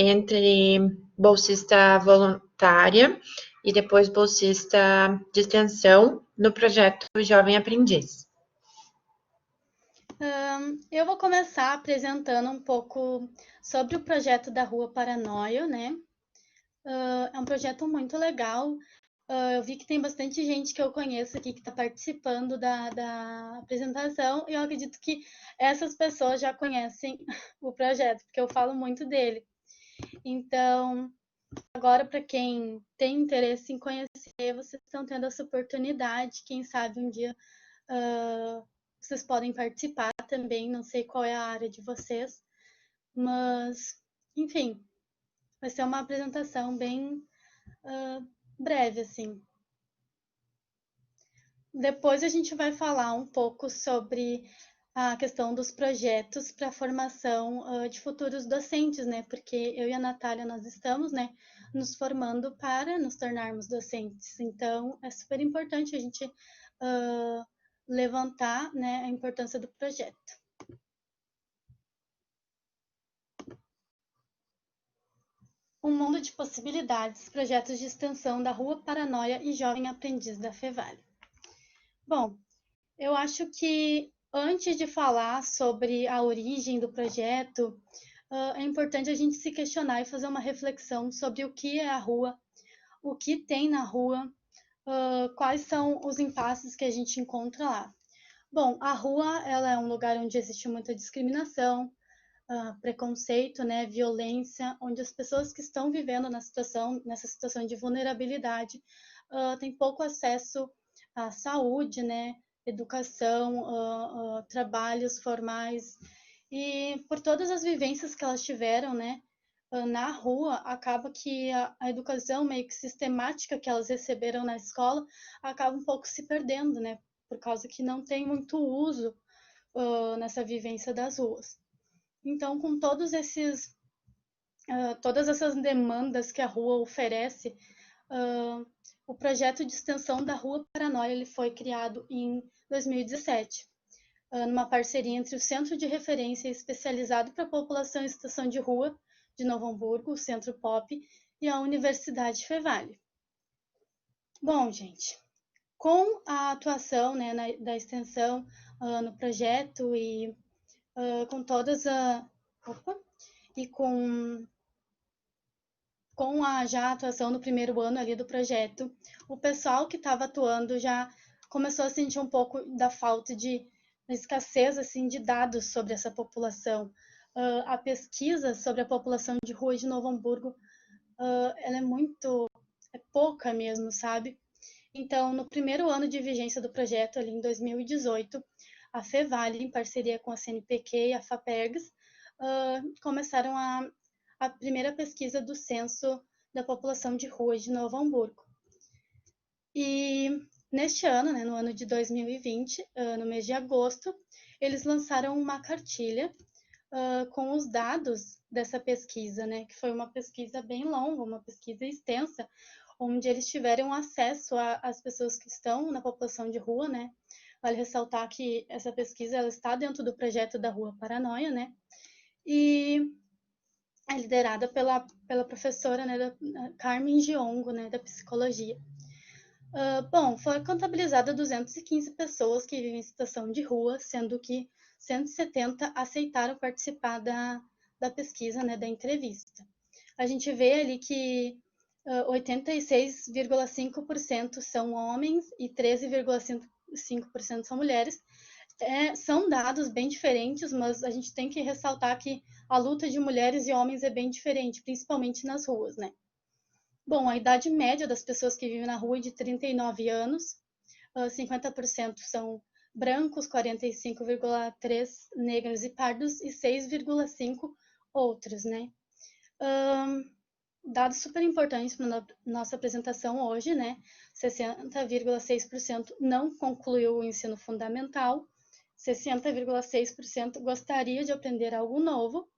entre bolsista voluntária e depois bolsista de extensão no projeto Jovem Aprendiz. Eu vou começar apresentando um pouco sobre o projeto da Rua Paranoia, né? É um projeto muito legal. Eu vi que tem bastante gente que eu conheço aqui que está participando da apresentação e eu acredito que essas pessoas já conhecem o projeto, porque eu falo muito dele. Então, agora, para quem tem interesse em conhecer, vocês estão tendo essa oportunidade. Quem sabe um dia vocês podem participar também. Não sei qual é a área de vocês, mas, enfim, vai ser uma apresentação bem breve, assim. Depois a gente vai falar um pouco sobre a questão dos projetos para a formação de futuros docentes, né? Porque eu e a Natália, nós estamos, né, nos formando para nos tornarmos docentes. Então, é super importante a gente levantar, né, a importância do projeto. Um mundo de possibilidades, projetos de extensão da Rua Paranoia e Jovem Aprendiz da Fevale. Bom, eu acho que antes de falar sobre a origem do projeto, é importante a gente se questionar e fazer uma reflexão sobre o que é a rua, o que tem na rua, quais são os impasses que a gente encontra lá. Bom, a rua ela é um lugar onde existe muita discriminação, preconceito, né, violência, onde as pessoas que estão vivendo nessa situação de vulnerabilidade têm pouco acesso à saúde, né, educação, trabalhos formais, e por todas as vivências que elas tiveram, né, na rua, acaba que a educação meio que sistemática que elas receberam na escola acaba um pouco se perdendo, né, por causa que não tem muito uso nessa vivência das ruas. Então, com todas essas demandas que a rua oferece, o projeto de extensão da Rua Paranoia ele foi criado em 2017, numa parceria entre o Centro de Referência Especializado para a População em Situação de Rua de Novo Hamburgo, o Centro POP, e a Universidade Fevale. Bom, gente, com a atuação, né, da extensão no projeto e com todas a... E com a já atuação no primeiro ano ali do projeto, o pessoal que estava atuando já começou a sentir um pouco da falta de escassez assim de dados sobre essa população. A pesquisa sobre a população de rua de Novo Hamburgo, ela é pouca mesmo, sabe? Então, no primeiro ano de vigência do projeto, ali em 2018, a Fevale, em parceria com a CNPq e a FAPERGS, começaram a primeira pesquisa do censo da população de rua de Novo Hamburgo. E neste ano, né, no ano de 2020, no mês de agosto, eles lançaram uma cartilha com os dados dessa pesquisa, né, que foi uma pesquisa bem longa, uma pesquisa extensa, onde eles tiveram acesso às pessoas que estão na população de rua, né. Vale ressaltar que essa pesquisa ela está dentro do projeto da Rua Paranoia, né, e é liderada pela professora, né, Carmen Giongo, né, da psicologia. Bom, foi contabilizada 215 pessoas que vivem em situação de rua, sendo que 170 aceitaram participar da pesquisa, né, da entrevista. A gente vê ali que 86,5% são homens e 13,5% são mulheres. São dados bem diferentes, mas a gente tem que ressaltar que a luta de mulheres e homens é bem diferente, principalmente nas ruas, né? Bom, a idade média das pessoas que vivem na rua é de 39 anos, 50% são brancos, 45,3% negros e pardos e 6,5% outros, né? Dados super importantes para nossa apresentação hoje, né? 60,6% não concluiu o ensino fundamental, 60,6% gostaria de aprender algo novo,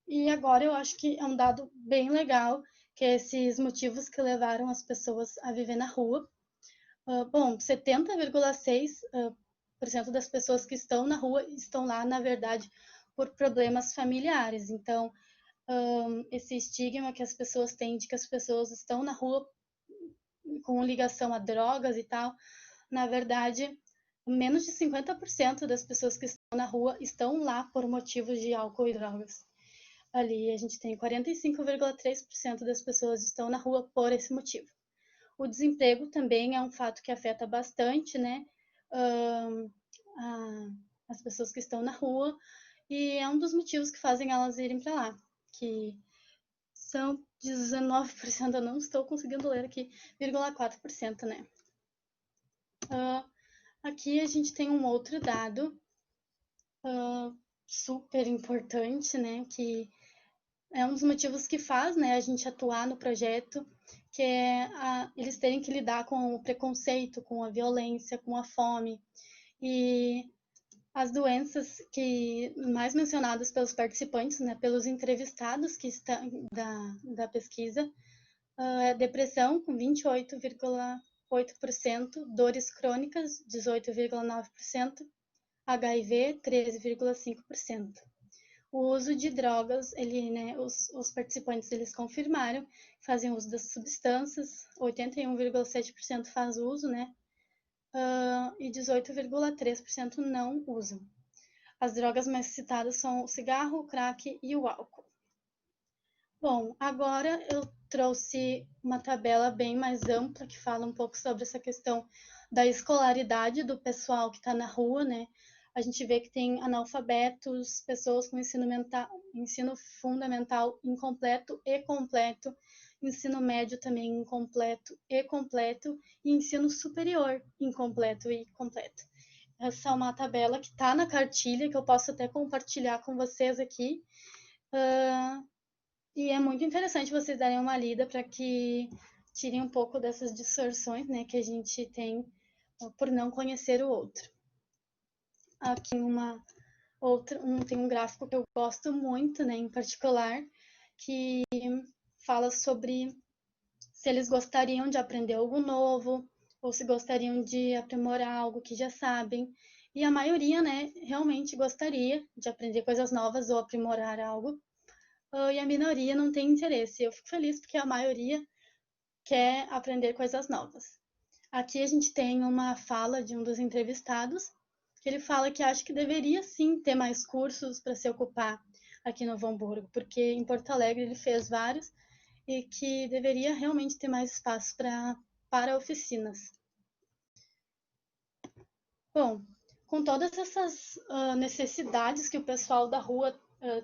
e agora eu acho que é um dado bem legal, que é esses motivos que levaram as pessoas a viver na rua. Bom, 70,6% das pessoas que estão na rua estão lá, na verdade, por problemas familiares. Então, esse estigma que as pessoas têm de que as pessoas estão na rua com ligação a drogas e tal. Na verdade, menos de 50% das pessoas que estão na rua estão lá por motivos de álcool e drogas. Ali a gente tem 45,3% das pessoas estão na rua por esse motivo. O desemprego também é um fato que afeta bastante, né, as pessoas que estão na rua, e é um dos motivos que fazem elas irem para lá, que são 19%, eu não estou conseguindo ler aqui, 0,4%, né. Aqui a gente tem um outro dado super importante, né, que é um dos motivos que faz, né, a gente atuar no projeto, que é eles terem que lidar com o preconceito, com a violência, com a fome. E as doenças que mais mencionadas pelos participantes, né, pelos entrevistados que estão da pesquisa, é depressão, com 28,8%, dores crônicas, 18,9%, HIV, 13,5%. O uso de drogas, né, os participantes eles confirmaram que fazem uso das substâncias, 81,7% faz uso, né, e 18,3% não usam. As drogas mais citadas são o cigarro, o crack e o álcool. Bom, agora eu trouxe uma tabela bem mais ampla que fala um pouco sobre essa questão da escolaridade do pessoal que está na rua, né? A gente vê que tem analfabetos, pessoas com ensino fundamental incompleto e completo, ensino médio também incompleto e completo, e ensino superior incompleto e completo. Essa é uma tabela que está na cartilha, que eu posso até compartilhar com vocês aqui. E é muito interessante vocês darem uma lida para que tirem um pouco dessas distorções, né, que a gente tem por não conhecer o outro. Aqui tem um gráfico que eu gosto muito, né, em particular, que fala sobre se eles gostariam de aprender algo novo ou se gostariam de aprimorar algo que já sabem. E a maioria, né, realmente gostaria de aprender coisas novas ou aprimorar algo. E a minoria não tem interesse. Eu fico feliz porque a maioria quer aprender coisas novas. Aqui a gente tem uma fala de um dos entrevistados, que ele fala que acha que deveria sim ter mais cursos para se ocupar aqui no Novo Hamburgo, porque em Porto Alegre ele fez vários e que deveria realmente ter mais espaço para oficinas. Bom, com todas essas necessidades que o pessoal da rua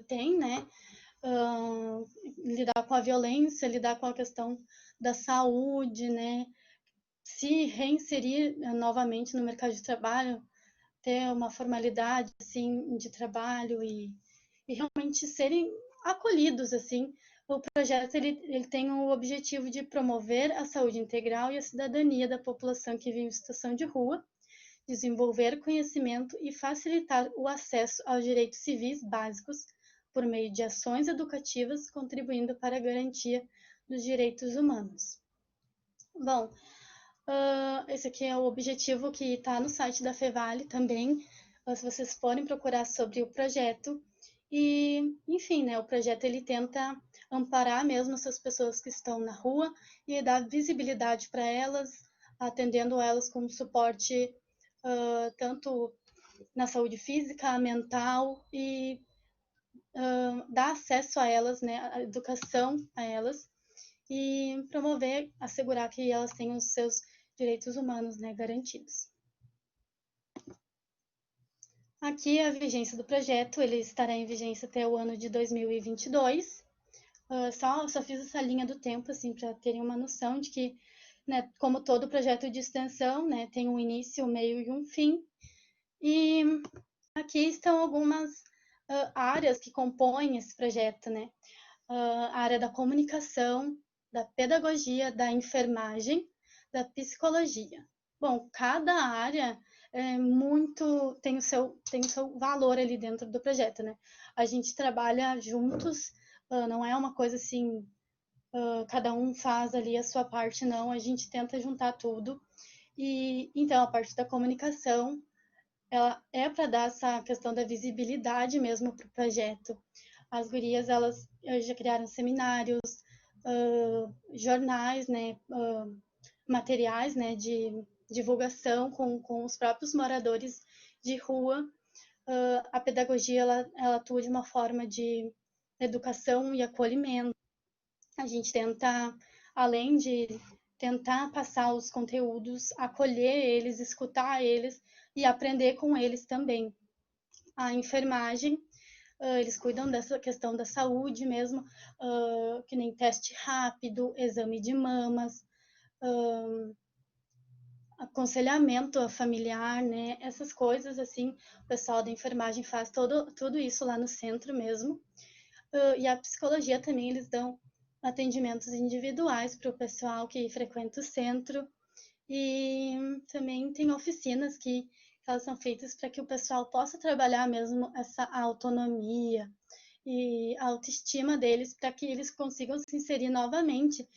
tem, né, lidar com a violência, lidar com a questão da saúde, né, se reinserir novamente no mercado de trabalho, ter uma formalidade assim de trabalho e realmente serem acolhidos assim. O projeto ele tem o objetivo de promover a saúde integral e a cidadania da população que vive em situação de rua, desenvolver conhecimento e facilitar o acesso aos direitos civis básicos por meio de ações educativas, contribuindo para a garantia dos direitos humanos. Bom, esse aqui é o objetivo que está no site da Fevale também, se vocês forem procurar sobre o projeto. E, enfim, né, o projeto ele tenta amparar mesmo essas pessoas que estão na rua e dar visibilidade para elas, atendendo elas com suporte tanto na saúde física, mental e dar acesso a elas, né, a educação a elas e promover, assegurar que elas tenham os seus direitos humanos, né, garantidos. Aqui a vigência do projeto, ele estará em vigência até o ano de 2022. Só fiz essa linha do tempo, assim, para terem uma noção de que, né, como todo projeto de extensão, né, tem um início, um meio e um fim. E aqui estão algumas áreas que compõem esse projeto, né? A área da comunicação, da pedagogia, da enfermagem, da psicologia. Bom, cada área tem o seu valor ali dentro do projeto, né? A gente trabalha juntos, não é uma coisa assim, cada um faz ali a sua parte, não. A gente tenta juntar tudo. E então a parte da comunicação ela é para dar essa questão da visibilidade mesmo para o projeto, As gurias, elas já criaram seminários, jornais, né, materiais, né, de divulgação com os próprios moradores de rua. A pedagogia, ela atua de uma forma de educação e acolhimento. A gente tenta, além de tentar passar os conteúdos, acolher eles, escutar eles e aprender com eles também. A enfermagem, eles cuidam dessa questão da saúde mesmo, que nem teste rápido, exame de mamas, aconselhamento familiar, né? Essas coisas, assim, o pessoal da enfermagem faz tudo isso lá no centro mesmo. E a psicologia também, eles dão atendimentos individuais para o pessoal que frequenta o centro. E também tem oficinas que elas são feitas para que o pessoal possa trabalhar mesmo essa autonomia e a autoestima deles, para que eles consigam se inserir novamente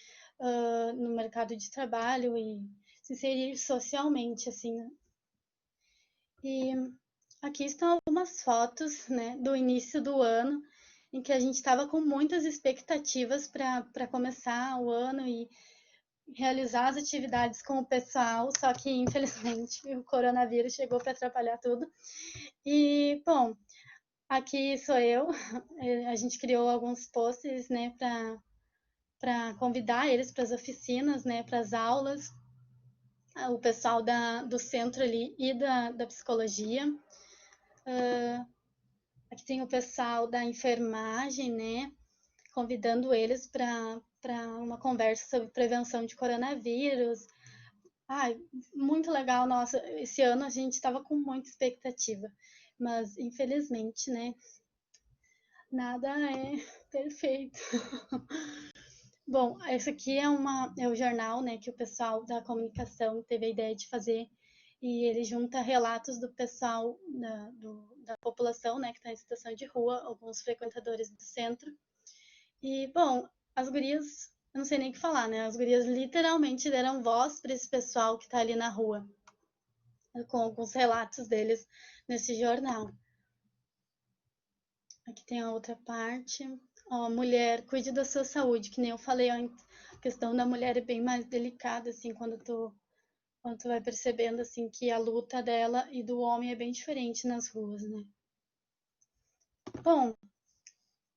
no mercado de trabalho e se inserir socialmente, assim. E aqui estão algumas fotos, né, do início do ano, em que a gente estava com muitas expectativas para começar o ano e realizar as atividades com o pessoal, só que infelizmente o coronavírus chegou para atrapalhar tudo. E, bom, aqui sou eu, a gente criou alguns posts, né, para convidar eles para as oficinas, né, para as aulas, o pessoal do centro ali e da psicologia. Aqui tem o pessoal da enfermagem, né, convidando eles para uma conversa sobre prevenção de coronavírus. Ai, muito legal, nossa, esse ano a gente estava com muita expectativa, mas infelizmente, né, nada é perfeito. Bom, esse aqui é o jornal, né, que o pessoal da comunicação teve a ideia de fazer, e ele junta relatos do pessoal da população, né, que está em situação de rua, alguns frequentadores do centro. E, bom, as gurias, eu não sei nem o que falar, né, as gurias literalmente deram voz para esse pessoal que está ali na rua, com alguns relatos deles nesse jornal. Aqui tem a outra parte. Ó, mulher, cuide da sua saúde, que nem eu falei antes. A questão da mulher é bem mais delicada, assim, quando tu vai percebendo, assim, que a luta dela e do homem é bem diferente nas ruas, né? Bom,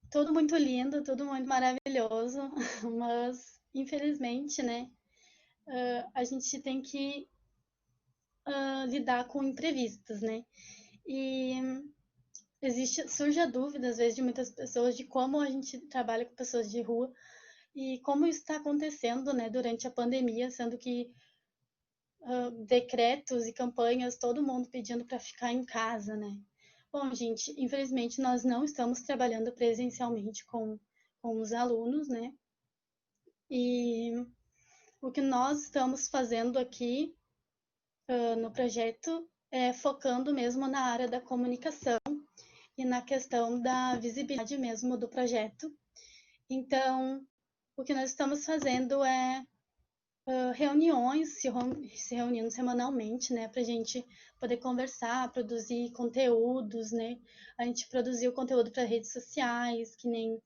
tudo muito lindo, tudo muito maravilhoso, mas, infelizmente, né, a gente tem que lidar com imprevistos, né? E surge a dúvida, às vezes, de muitas pessoas de como a gente trabalha com pessoas de rua e como isso está acontecendo, né, durante a pandemia, sendo que decretos e campanhas, todo mundo pedindo para ficar em casa, né? Bom, gente, infelizmente nós não estamos trabalhando presencialmente com os alunos, né? E o que nós estamos fazendo aqui no projeto é focando mesmo na área da comunicação e na questão da visibilidade mesmo do projeto. Então, o que nós estamos fazendo é reuniões, se reunindo semanalmente, né, para a gente poder conversar, produzir conteúdos, né? A gente produziu conteúdo para redes sociais, que nem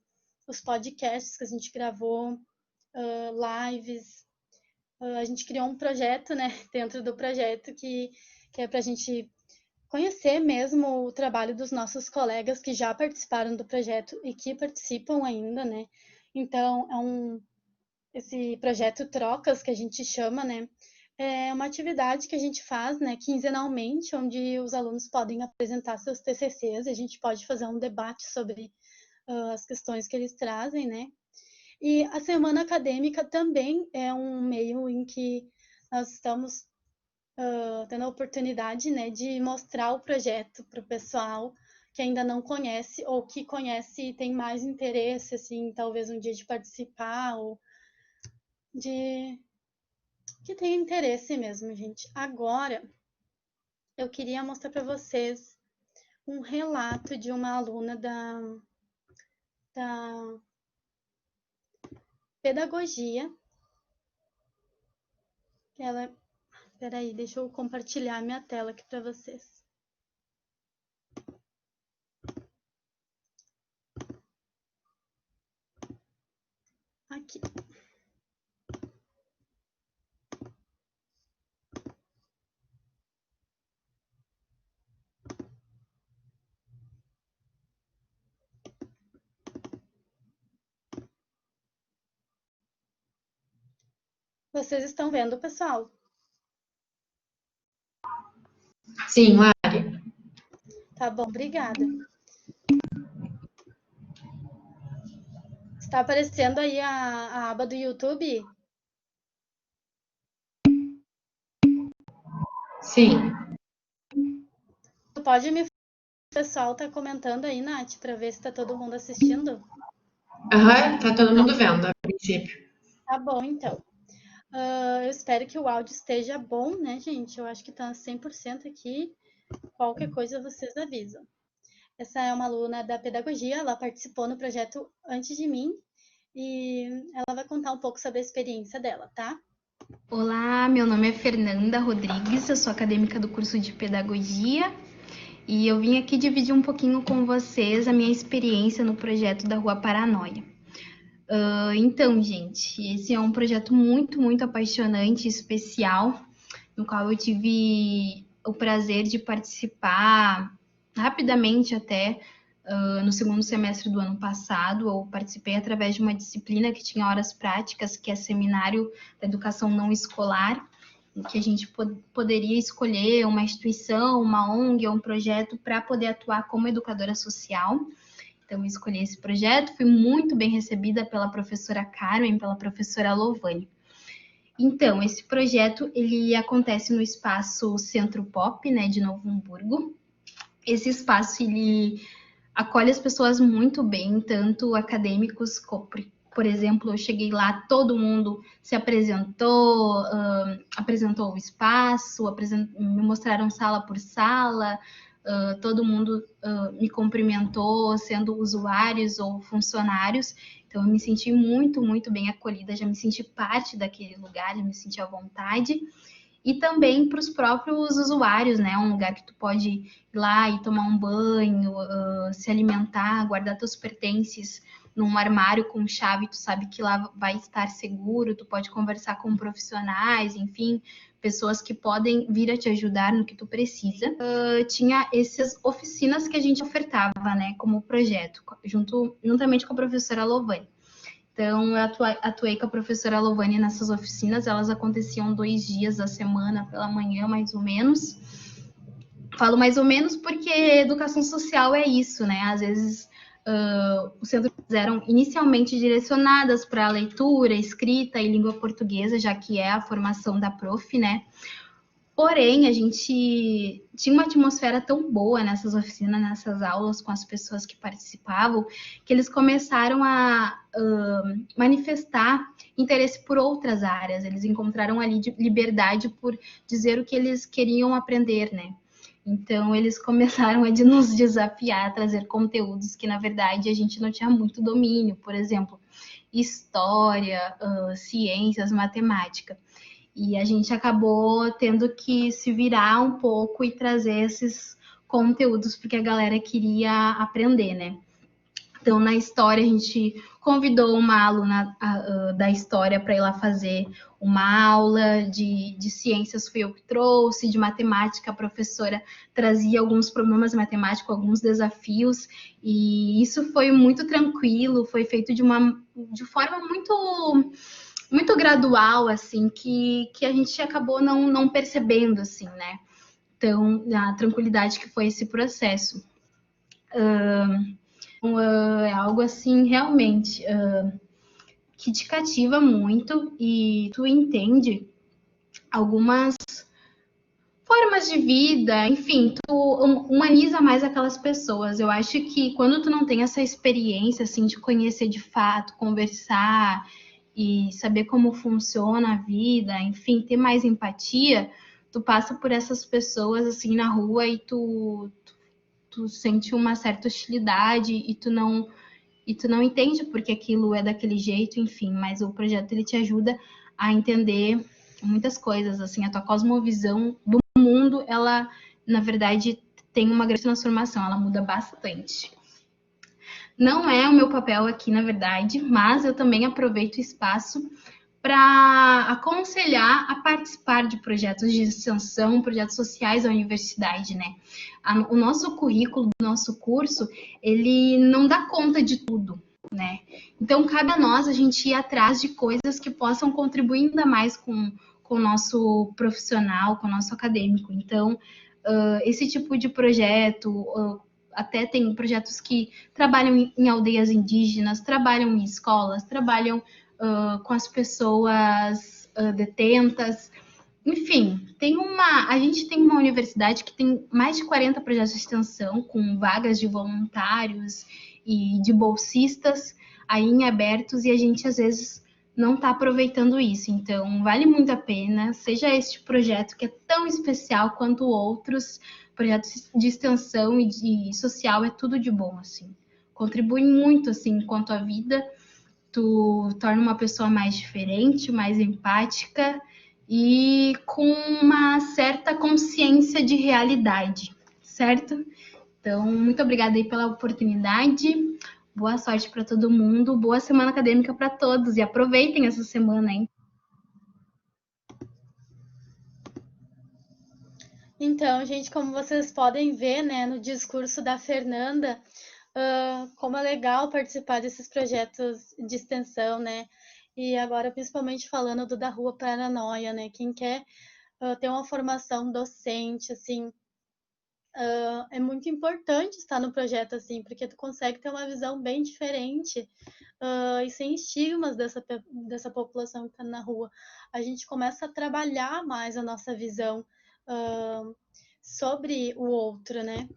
os podcasts que a gente gravou, lives. A gente criou um projeto, né, dentro do projeto que é para a gente conhecer mesmo o trabalho dos nossos colegas que já participaram do projeto e que participam ainda, né? Então, esse projeto Trocas, que a gente chama, né? É uma atividade que a gente faz, né, quinzenalmente, onde os alunos podem apresentar seus TCCs, a gente pode fazer um debate sobre as questões que eles trazem, né? E a semana acadêmica também é um meio em que nós estamos tendo a oportunidade, né, de mostrar o projeto para o pessoal que ainda não conhece ou que conhece e tem mais interesse, assim, talvez um dia de participar ou de que tem interesse mesmo, gente. Agora, eu queria mostrar para vocês um relato de uma aluna da pedagogia. Ela, peraí, deixa eu compartilhar minha tela aqui para vocês. aqui. Vocês estão vendo, pessoal? Sim, Mari. Tá bom, obrigada. Está aparecendo aí a aba do YouTube? Sim. Tu pode me... O pessoal tá comentando aí, Nath, para ver se tá todo mundo assistindo? Aham, tá todo mundo vendo, a princípio. Tá bom, então. Eu espero que o áudio esteja bom, né, gente? Eu acho que tá 100% aqui. Qualquer coisa vocês avisam. Essa é uma aluna da pedagogia, ela participou no projeto antes de mim e ela vai contar um pouco sobre a experiência dela, tá? Olá, meu nome é Fernanda Rodrigues, eu sou acadêmica do curso de Pedagogia e eu vim aqui dividir um pouquinho com vocês a minha experiência no projeto da Rua Paranoia. Então, gente, esse é um projeto muito apaixonante e especial, no qual eu tive o prazer de participar rapidamente até no segundo semestre do ano passado. Eu participei através de uma disciplina que tinha horas práticas, que é Seminário da Educação Não Escolar, em que a gente poderia escolher uma instituição, uma ONG ou um projeto para poder atuar como educadora social. Então, eu escolhi esse projeto, fui muito bem recebida pela professora Carmen, pela professora Lovane. Então, esse projeto, ele acontece no espaço Centro Pop, né, de Novo Hamburgo. Esse espaço, ele acolhe as pessoas muito bem, tanto acadêmicos, por exemplo, eu cheguei lá, todo mundo se apresentou, apresentou o espaço, me mostraram sala por sala, todo mundo me cumprimentou, sendo usuários ou funcionários. Então, eu me senti muito bem acolhida, já me senti parte daquele lugar, já me senti à vontade. E também para os próprios usuários, né? Um lugar que tu pode ir lá e tomar um banho, se alimentar, guardar teus pertences num armário com chave, tu sabe que lá vai estar seguro, tu pode conversar com profissionais, enfim, pessoas que podem vir a te ajudar no que tu precisa. Tinha essas oficinas que a gente ofertava, né, como projeto, juntamente com a professora Lovane. Então, eu atuei com a professora Lovane nessas oficinas, elas aconteciam 2 dias da semana, pela manhã, mais ou menos. Falo mais ou menos porque educação social é isso, né? Às vezes, os centros eram inicialmente direcionadas para leitura, escrita e língua portuguesa, já que é a formação da prof, né? Porém, a gente tinha uma atmosfera tão boa nessas oficinas, nessas aulas com as pessoas que participavam, que eles começaram a manifestar interesse por outras áreas. Eles encontraram ali liberdade por dizer o que eles queriam aprender, né? Então, eles começaram a nos desafiar a trazer conteúdos que, na verdade, a gente não tinha muito domínio. Por exemplo, história, ciências, matemática. E a gente acabou tendo que se virar um pouco e trazer esses conteúdos, porque a galera queria aprender, né? Então, na história, a gente convidou uma aluna da história para ir lá fazer uma aula de ciências, fui eu que trouxe, de matemática, a professora trazia alguns problemas matemáticos, alguns desafios, e isso foi muito tranquilo, foi feito de forma muito gradual, assim, que a gente acabou não percebendo, assim, né? Então, a tranquilidade que foi esse processo. É algo, assim, realmente que te cativa muito e tu entende algumas formas de vida, enfim, tu humaniza mais aquelas pessoas. Eu acho que quando tu não tem essa experiência, assim, de conhecer de fato, conversar e saber como funciona a vida, enfim, ter mais empatia, tu passa por essas pessoas assim na rua e tu sente uma certa hostilidade e tu não entende porque aquilo é daquele jeito, enfim, mas o projeto ele te ajuda a entender muitas coisas, assim, a tua cosmovisão do mundo, ela na verdade tem uma grande transformação, ela muda bastante. Não é o meu papel aqui, na verdade, mas eu também aproveito o espaço para aconselhar a participar de projetos de extensão, projetos sociais da universidade, né? O nosso currículo, o nosso curso, ele não dá conta de tudo, né? Então, cabe a nós a gente ir atrás de coisas que possam contribuir ainda mais com o nosso profissional, com o nosso acadêmico. Então, esse tipo de projeto, até tem projetos que trabalham em aldeias indígenas, trabalham em escolas, trabalham com as pessoas detentas. Enfim, a gente tem uma universidade que tem mais de 40 projetos de extensão, com vagas de voluntários e de bolsistas aí em abertos, e a gente às vezes não está aproveitando isso. Então, vale muito a pena, seja este projeto que é tão especial quanto outros projetos de extensão e de social, é tudo de bom, assim. Contribui muito, assim, quanto à vida, tu torna uma pessoa mais diferente, mais empática e com uma certa consciência de realidade, certo? Então, muito obrigada aí pela oportunidade. Boa sorte para todo mundo, boa semana acadêmica para todos e aproveitem essa semana, hein? Então, gente, como vocês podem ver, né, no discurso da Fernanda, como é legal participar desses projetos de extensão, né? E agora, principalmente falando do da Rua Paranoia, né? Quem quer ter uma formação docente, assim, é muito importante estar no projeto, assim, porque tu consegue ter uma visão bem diferente e sem estigmas dessa população que está na rua. A gente começa a trabalhar mais a nossa visão sobre o outro, né?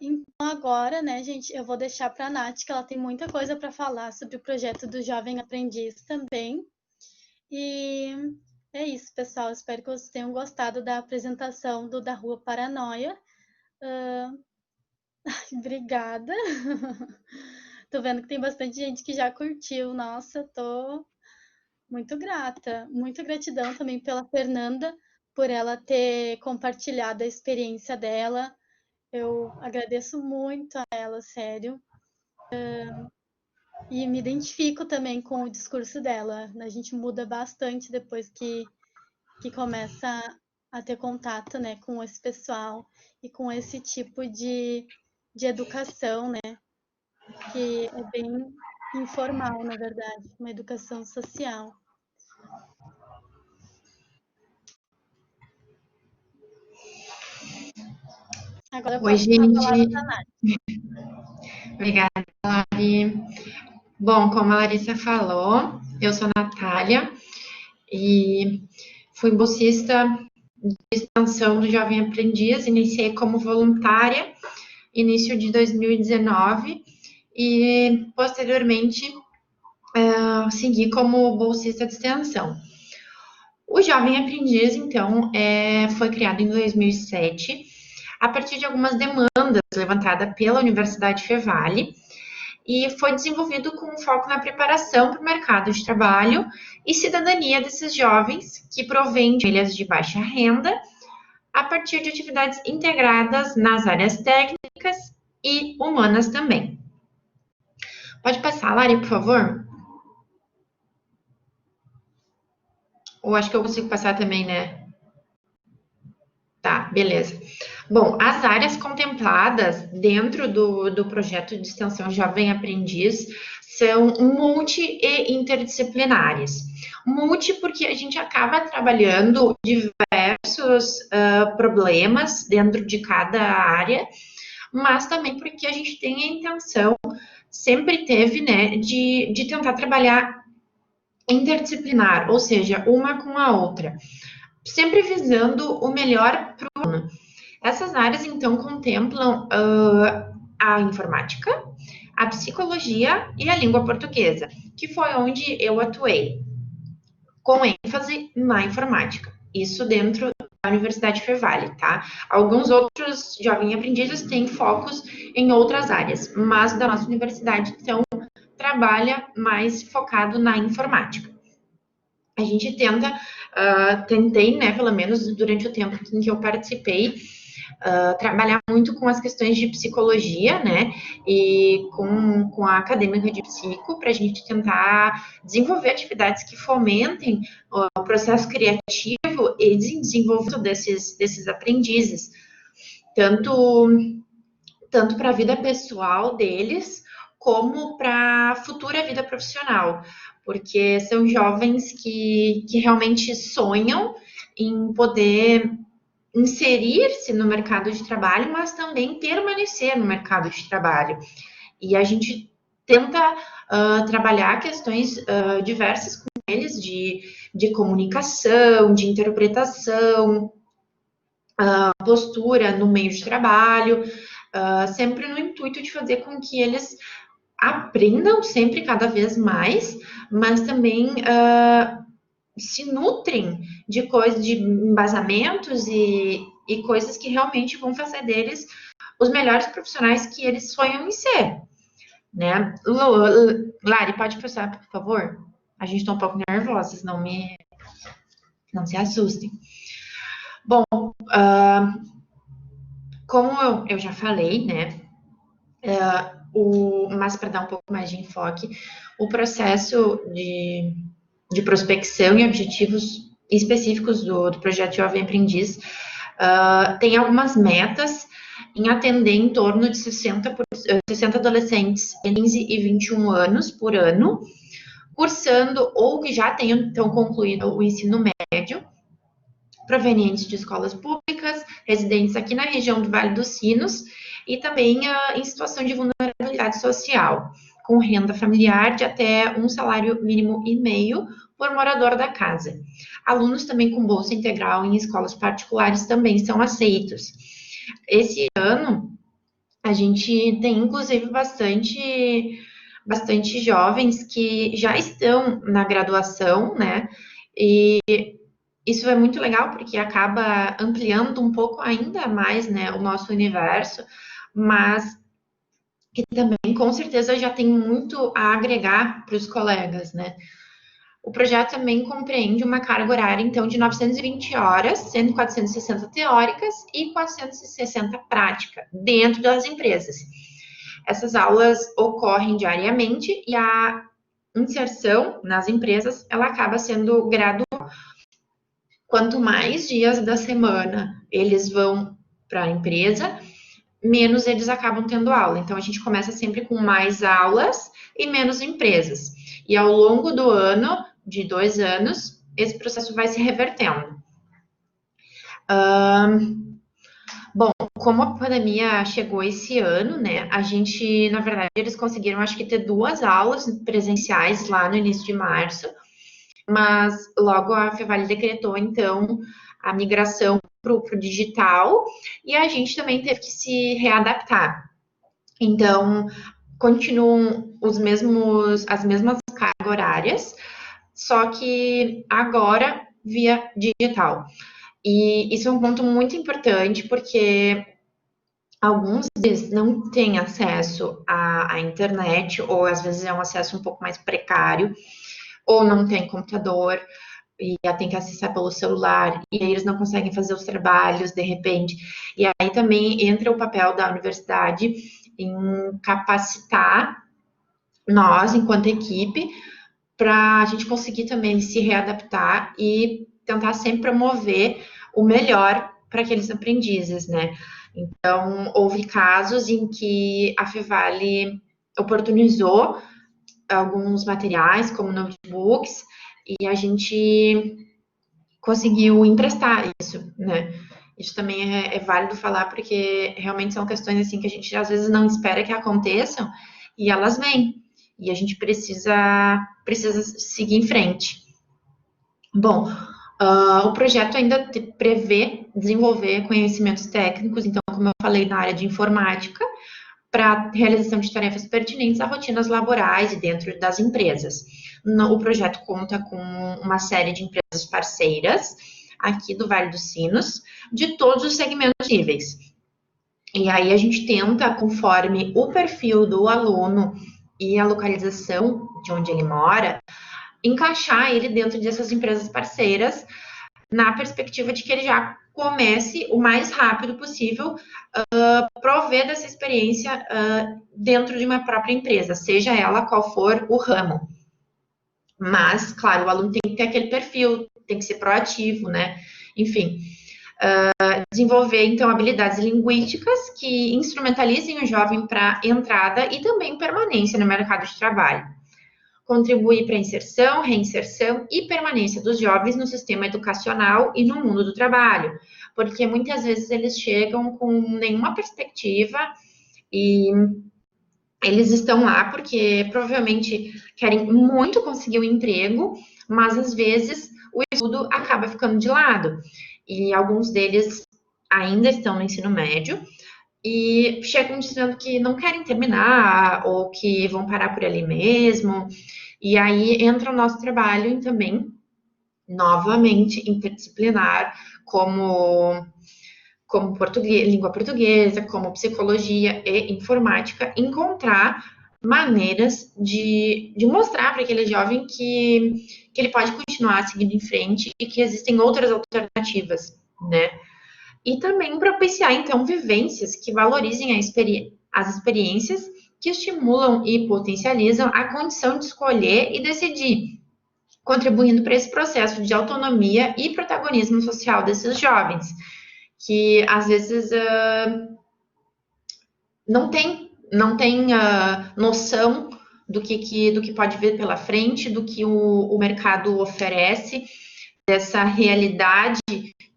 Então agora, né, gente, eu vou deixar para a Nath, que ela tem muita coisa para falar sobre o projeto do Jovem Aprendiz também. E é isso, pessoal. Espero que vocês tenham gostado da apresentação do Da Rua Paranoia. Obrigada. Tô vendo que tem bastante gente que já curtiu. Nossa, tô muito grata. Muita gratidão também pela Fernanda, por ela ter compartilhado a experiência dela. Eu agradeço muito a ela, sério. E me identifico também com o discurso dela. A gente muda bastante depois que começa a ter contato, né, com esse pessoal e com esse tipo de educação, né, que é bem informal, na verdade, uma educação social. Agora eu Oi, passo a palavra gente. para a Nath. Obrigada, Lari. Bom, como a Larissa falou, eu sou a Natália e fui bolsista de extensão do Jovem Aprendiz. Iniciei como voluntária, início de 2019, e posteriormente segui como bolsista de extensão. O Jovem Aprendiz, então, foi criado em 2007, a partir de algumas demandas levantadas pela Universidade Fevale, e foi desenvolvido com foco na preparação para o mercado de trabalho e cidadania desses jovens que provêm de famílias de baixa renda, a partir de atividades integradas nas áreas técnicas e humanas também. Pode passar, Lari, por favor? Ou acho que eu consigo passar também, né? Tá, beleza. Bom, as áreas contempladas dentro do projeto de extensão Jovem Aprendiz são multi e interdisciplinares. Multi porque a gente acaba trabalhando diversos problemas dentro de cada área, mas também porque a gente tem a intenção, sempre teve, né, de tentar trabalhar interdisciplinar, ou seja, uma com a outra, sempre visando o melhor para o aluno. Essas áreas, então, contemplam a informática, a psicologia e a língua portuguesa, que foi onde eu atuei, com ênfase na informática. Isso dentro da Universidade Fevale, tá? Alguns outros jovens aprendizes têm focos em outras áreas, mas da nossa universidade, então, trabalha mais focado na informática. A gente tentei, né, pelo menos durante o tempo em que eu participei, trabalhar muito com as questões de psicologia, né, e com a acadêmica de psico, para a gente tentar desenvolver atividades que fomentem o processo criativo e desenvolvimento desses aprendizes, tanto para a vida pessoal deles, como para a futura vida profissional, porque são jovens que realmente sonham em poder inserir-se no mercado de trabalho, mas também permanecer no mercado de trabalho. E a gente tenta trabalhar questões diversas com eles, de comunicação, de interpretação, postura no meio de trabalho, sempre no intuito de fazer com que eles aprendam sempre cada vez mais, mas também se nutrem de coisas, de embasamentos e coisas que realmente vão fazer deles os melhores profissionais que eles sonham em ser, né? Lari, pode passar, por favor? A gente está um pouco nervosa, não se assustem. Bom, como eu já falei, né? Mas para dar um pouco mais de enfoque, o processo de prospecção e objetivos específicos do projeto Jovem Aprendiz tem algumas metas em atender em torno de 60 adolescentes entre 15 e 21 anos por ano, cursando ou que já tenham concluído o ensino médio, provenientes de escolas públicas, residentes aqui na região do Vale dos Sinos, e também em situação de vulnerabilidade social, com renda familiar de até um salário mínimo e meio por morador da casa. Alunos também com bolsa integral em escolas particulares também são aceitos. Esse ano, a gente tem, inclusive, bastante jovens que já estão na graduação, né? E isso é muito legal, porque acaba ampliando um pouco ainda mais, né, o nosso universo, mas que também, com certeza, já tem muito a agregar para os colegas, né? O projeto também compreende uma carga horária, então, de 920 horas, sendo 460 teóricas e 460 prática, dentro das empresas. Essas aulas ocorrem diariamente e a inserção nas empresas, ela acaba sendo gradual. Quanto mais dias da semana eles vão para a empresa, menos eles acabam tendo aula. Então, a gente começa sempre com mais aulas e menos empresas. E ao longo do ano, de 2 anos, esse processo vai se revertendo. Bom, como a pandemia chegou esse ano, né, a gente, na verdade, eles conseguiram, acho que, ter 2 aulas presenciais lá no início de março, mas logo a Fevale decretou, então, a migração para o digital, e a gente também teve que se readaptar. Então, continuam as mesmas cargas horárias, só que agora via digital. E isso é um ponto muito importante, porque alguns deles não têm acesso à internet, ou às vezes é um acesso um pouco mais precário, ou não tem computador, e tem que acessar pelo celular, e aí eles não conseguem fazer os trabalhos, de repente. E aí também entra o papel da universidade em capacitar nós, enquanto equipe, para a gente conseguir também se readaptar e tentar sempre promover o melhor para aqueles aprendizes, né? Então, houve casos em que a Fevale oportunizou alguns materiais, como notebooks, e a gente conseguiu emprestar isso, né? Isso também é válido falar, porque realmente são questões assim que a gente às vezes não espera que aconteçam, e elas vêm, e a gente precisa seguir em frente. Bom, o projeto ainda prevê desenvolver conhecimentos técnicos, então, como eu falei, na área de informática, para realização de tarefas pertinentes a rotinas laborais e dentro das empresas. O projeto conta com uma série de empresas parceiras aqui do Vale dos Sinos, de todos os segmentos possíveis. E aí a gente tenta, conforme o perfil do aluno e a localização de onde ele mora, encaixar ele dentro dessas empresas parceiras, na perspectiva de que ele já comece o mais rápido possível prover dessa experiência dentro de uma própria empresa, seja ela qual for o ramo. Mas, claro, o aluno tem que ter aquele perfil, tem que ser proativo, né? Enfim, desenvolver, então, habilidades linguísticas que instrumentalizem o jovem para entrada e também permanência no mercado de trabalho. Contribuir para a inserção, reinserção e permanência dos jovens no sistema educacional e no mundo do trabalho, porque muitas vezes eles chegam com nenhuma perspectiva e eles estão lá porque provavelmente querem muito conseguir um emprego, mas às vezes o estudo acaba ficando de lado. E alguns deles ainda estão no ensino médio e chegam dizendo que não querem terminar ou que vão parar por ali mesmo. E aí entra o nosso trabalho também, novamente, interdisciplinar, como língua portuguesa, como psicologia e informática, encontrar maneiras de mostrar para aquele jovem que ele pode continuar seguindo em frente e que existem outras alternativas, né? E também propiciar, então, vivências que valorizem as experiências que estimulam e potencializam a condição de escolher e decidir, contribuindo para esse processo de autonomia e protagonismo social desses jovens, que às vezes não tem noção do que pode vir pela frente, do que o mercado oferece, dessa realidade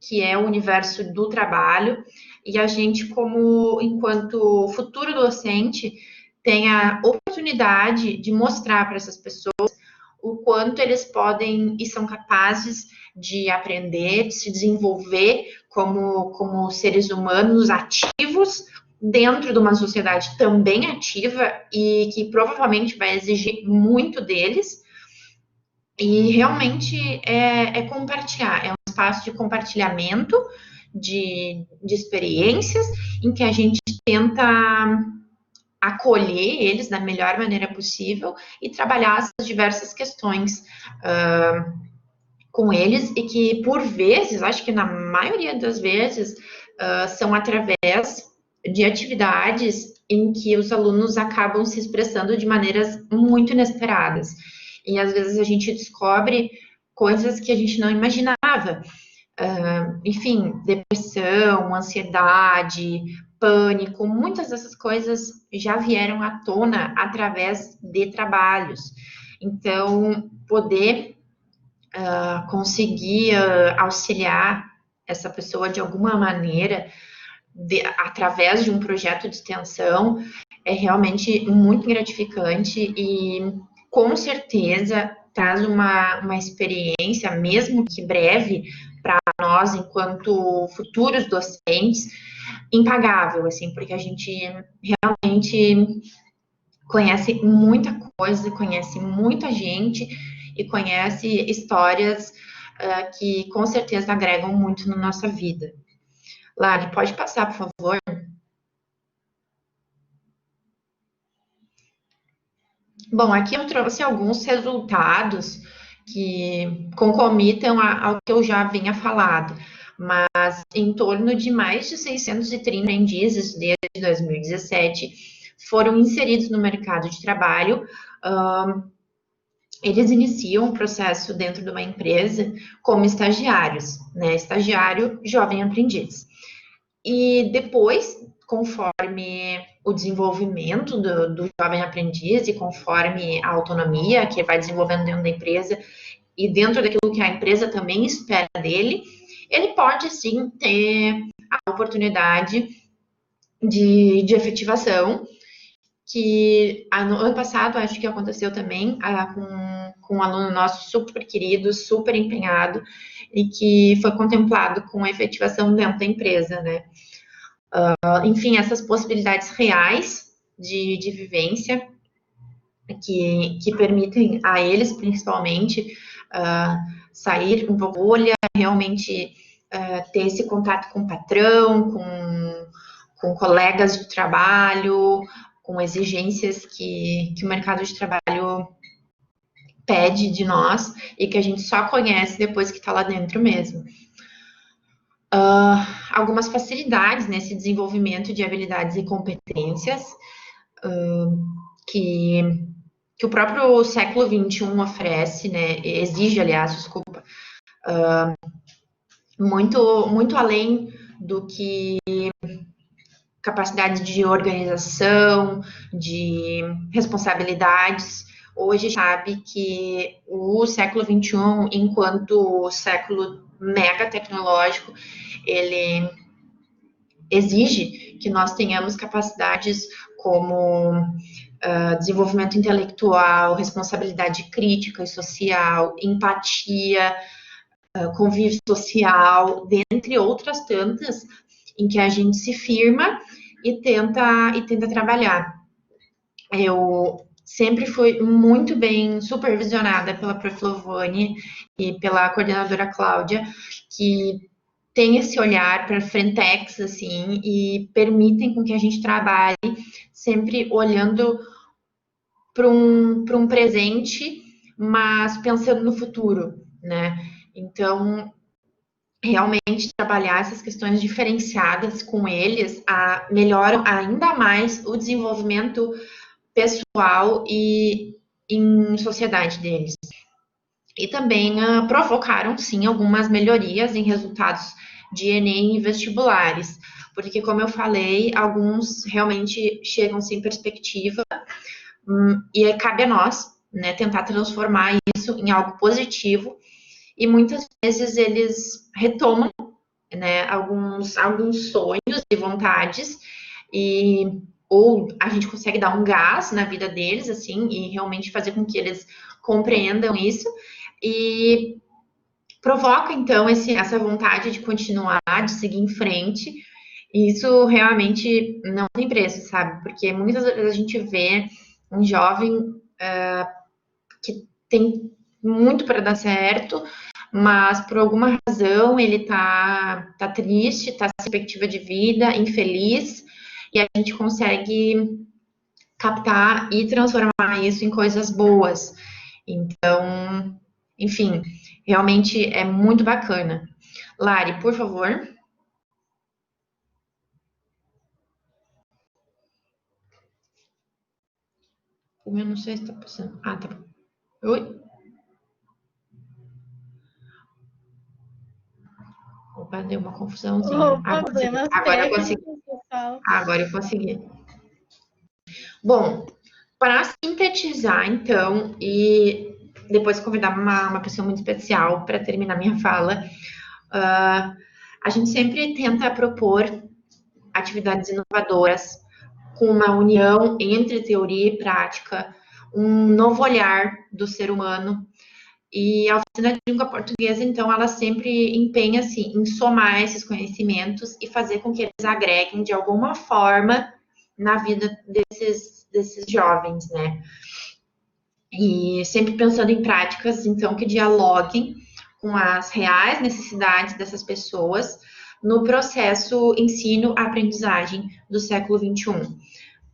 que é o universo do trabalho, e a gente, enquanto futuro docente, tem a oportunidade de mostrar para essas pessoas o quanto eles podem e são capazes de aprender, de se desenvolver como seres humanos ativos dentro de uma sociedade também ativa e que provavelmente vai exigir muito deles. E realmente é compartilhar, é um espaço de compartilhamento de experiências em que a gente tenta acolher eles da melhor maneira possível e trabalhar as diversas questões com eles e que, por vezes, acho que na maioria das vezes, são através de atividades em que os alunos acabam se expressando de maneiras muito inesperadas. E, às vezes, a gente descobre coisas que a gente não imaginava. Enfim, depressão, ansiedade, pânico, muitas dessas coisas já vieram à tona através de trabalhos. Então, poder conseguir auxiliar essa pessoa de alguma maneira, através de um projeto de extensão, é realmente muito gratificante e, com certeza, traz uma experiência, mesmo que breve, para nós, enquanto futuros docentes, impagável, assim, porque a gente realmente conhece muita coisa, conhece muita gente e conhece histórias que com certeza agregam muito na nossa vida. Lali, pode passar, por favor? Bom, aqui eu trouxe alguns resultados que concomitam ao que eu já vinha falado, mas em torno de mais de 630 aprendizes desde 2017 foram inseridos no mercado de trabalho. Eles iniciam o processo dentro de uma empresa como estagiários, né? Estagiário, jovem aprendiz. E depois, conforme o desenvolvimento do jovem aprendiz e conforme a autonomia que ele vai desenvolvendo dentro da empresa e dentro daquilo que a empresa também espera dele, ele pode sim ter a oportunidade de efetivação, que no ano passado acho que aconteceu também com um aluno nosso super querido, super empenhado e que foi contemplado com a efetivação dentro da empresa, né? Enfim, essas possibilidades reais de vivência que permitem a eles, principalmente, sair um pouco da bolha, realmente ter esse contato com o patrão, com colegas de trabalho, com exigências que o mercado de trabalho pede de nós e que a gente só conhece depois que está lá dentro mesmo. Algumas facilidades nesse desenvolvimento de habilidades e competências que o próprio século XXI oferece, né, exige, aliás, desculpa, muito além do que capacidade de organização, de responsabilidades. Hoje sabe que o século XXI, enquanto século mega tecnológico, ele exige que nós tenhamos capacidades como desenvolvimento intelectual, responsabilidade crítica e social, empatia, convívio social, dentre outras tantas, em que a gente se firma e tenta trabalhar. Eu sempre fui muito bem supervisionada pela Prof. Lovone e pela coordenadora Cláudia, que tem esse olhar para frentex, assim, e permitem com que a gente trabalhe sempre olhando para um presente, mas pensando no futuro, né? Então, realmente trabalhar essas questões diferenciadas com eles melhoram ainda mais o desenvolvimento pessoal e em sociedade deles. E também provocaram, sim, algumas melhorias em resultados de Enem e vestibulares, porque, como eu falei, alguns realmente chegam sem perspectiva e cabe a nós, né, tentar transformar isso em algo positivo, e muitas vezes eles retomam, né, alguns sonhos e vontades, ou a gente consegue dar um gás na vida deles, assim, e realmente fazer com que eles compreendam isso, e provoca, então, essa vontade de continuar, de seguir em frente. E isso realmente não tem preço, sabe? Porque muitas vezes a gente vê um jovem que tem muito para dar certo, mas por alguma razão ele tá triste, tá sem perspectiva de vida, infeliz, e a gente consegue captar e transformar isso em coisas boas. Então, enfim, realmente é muito bacana. Lari, por favor. O meu não sei se está passando. Ah, tá bom. Oi? Opa, deu uma confusãozinha. Agora eu consegui. Agora eu consegui. Bom, para sintetizar, então, e depois convidar uma pessoa muito especial para terminar minha fala, a gente sempre tenta propor atividades inovadoras com uma união entre teoria e prática, um novo olhar do ser humano. E a oficina de língua portuguesa, então, ela sempre empenha assim, em somar esses conhecimentos e fazer com que eles agreguem de alguma forma na vida desses jovens, né? E sempre pensando em práticas, então, que dialoguem com as reais necessidades dessas pessoas no processo ensino-aprendizagem do século XXI.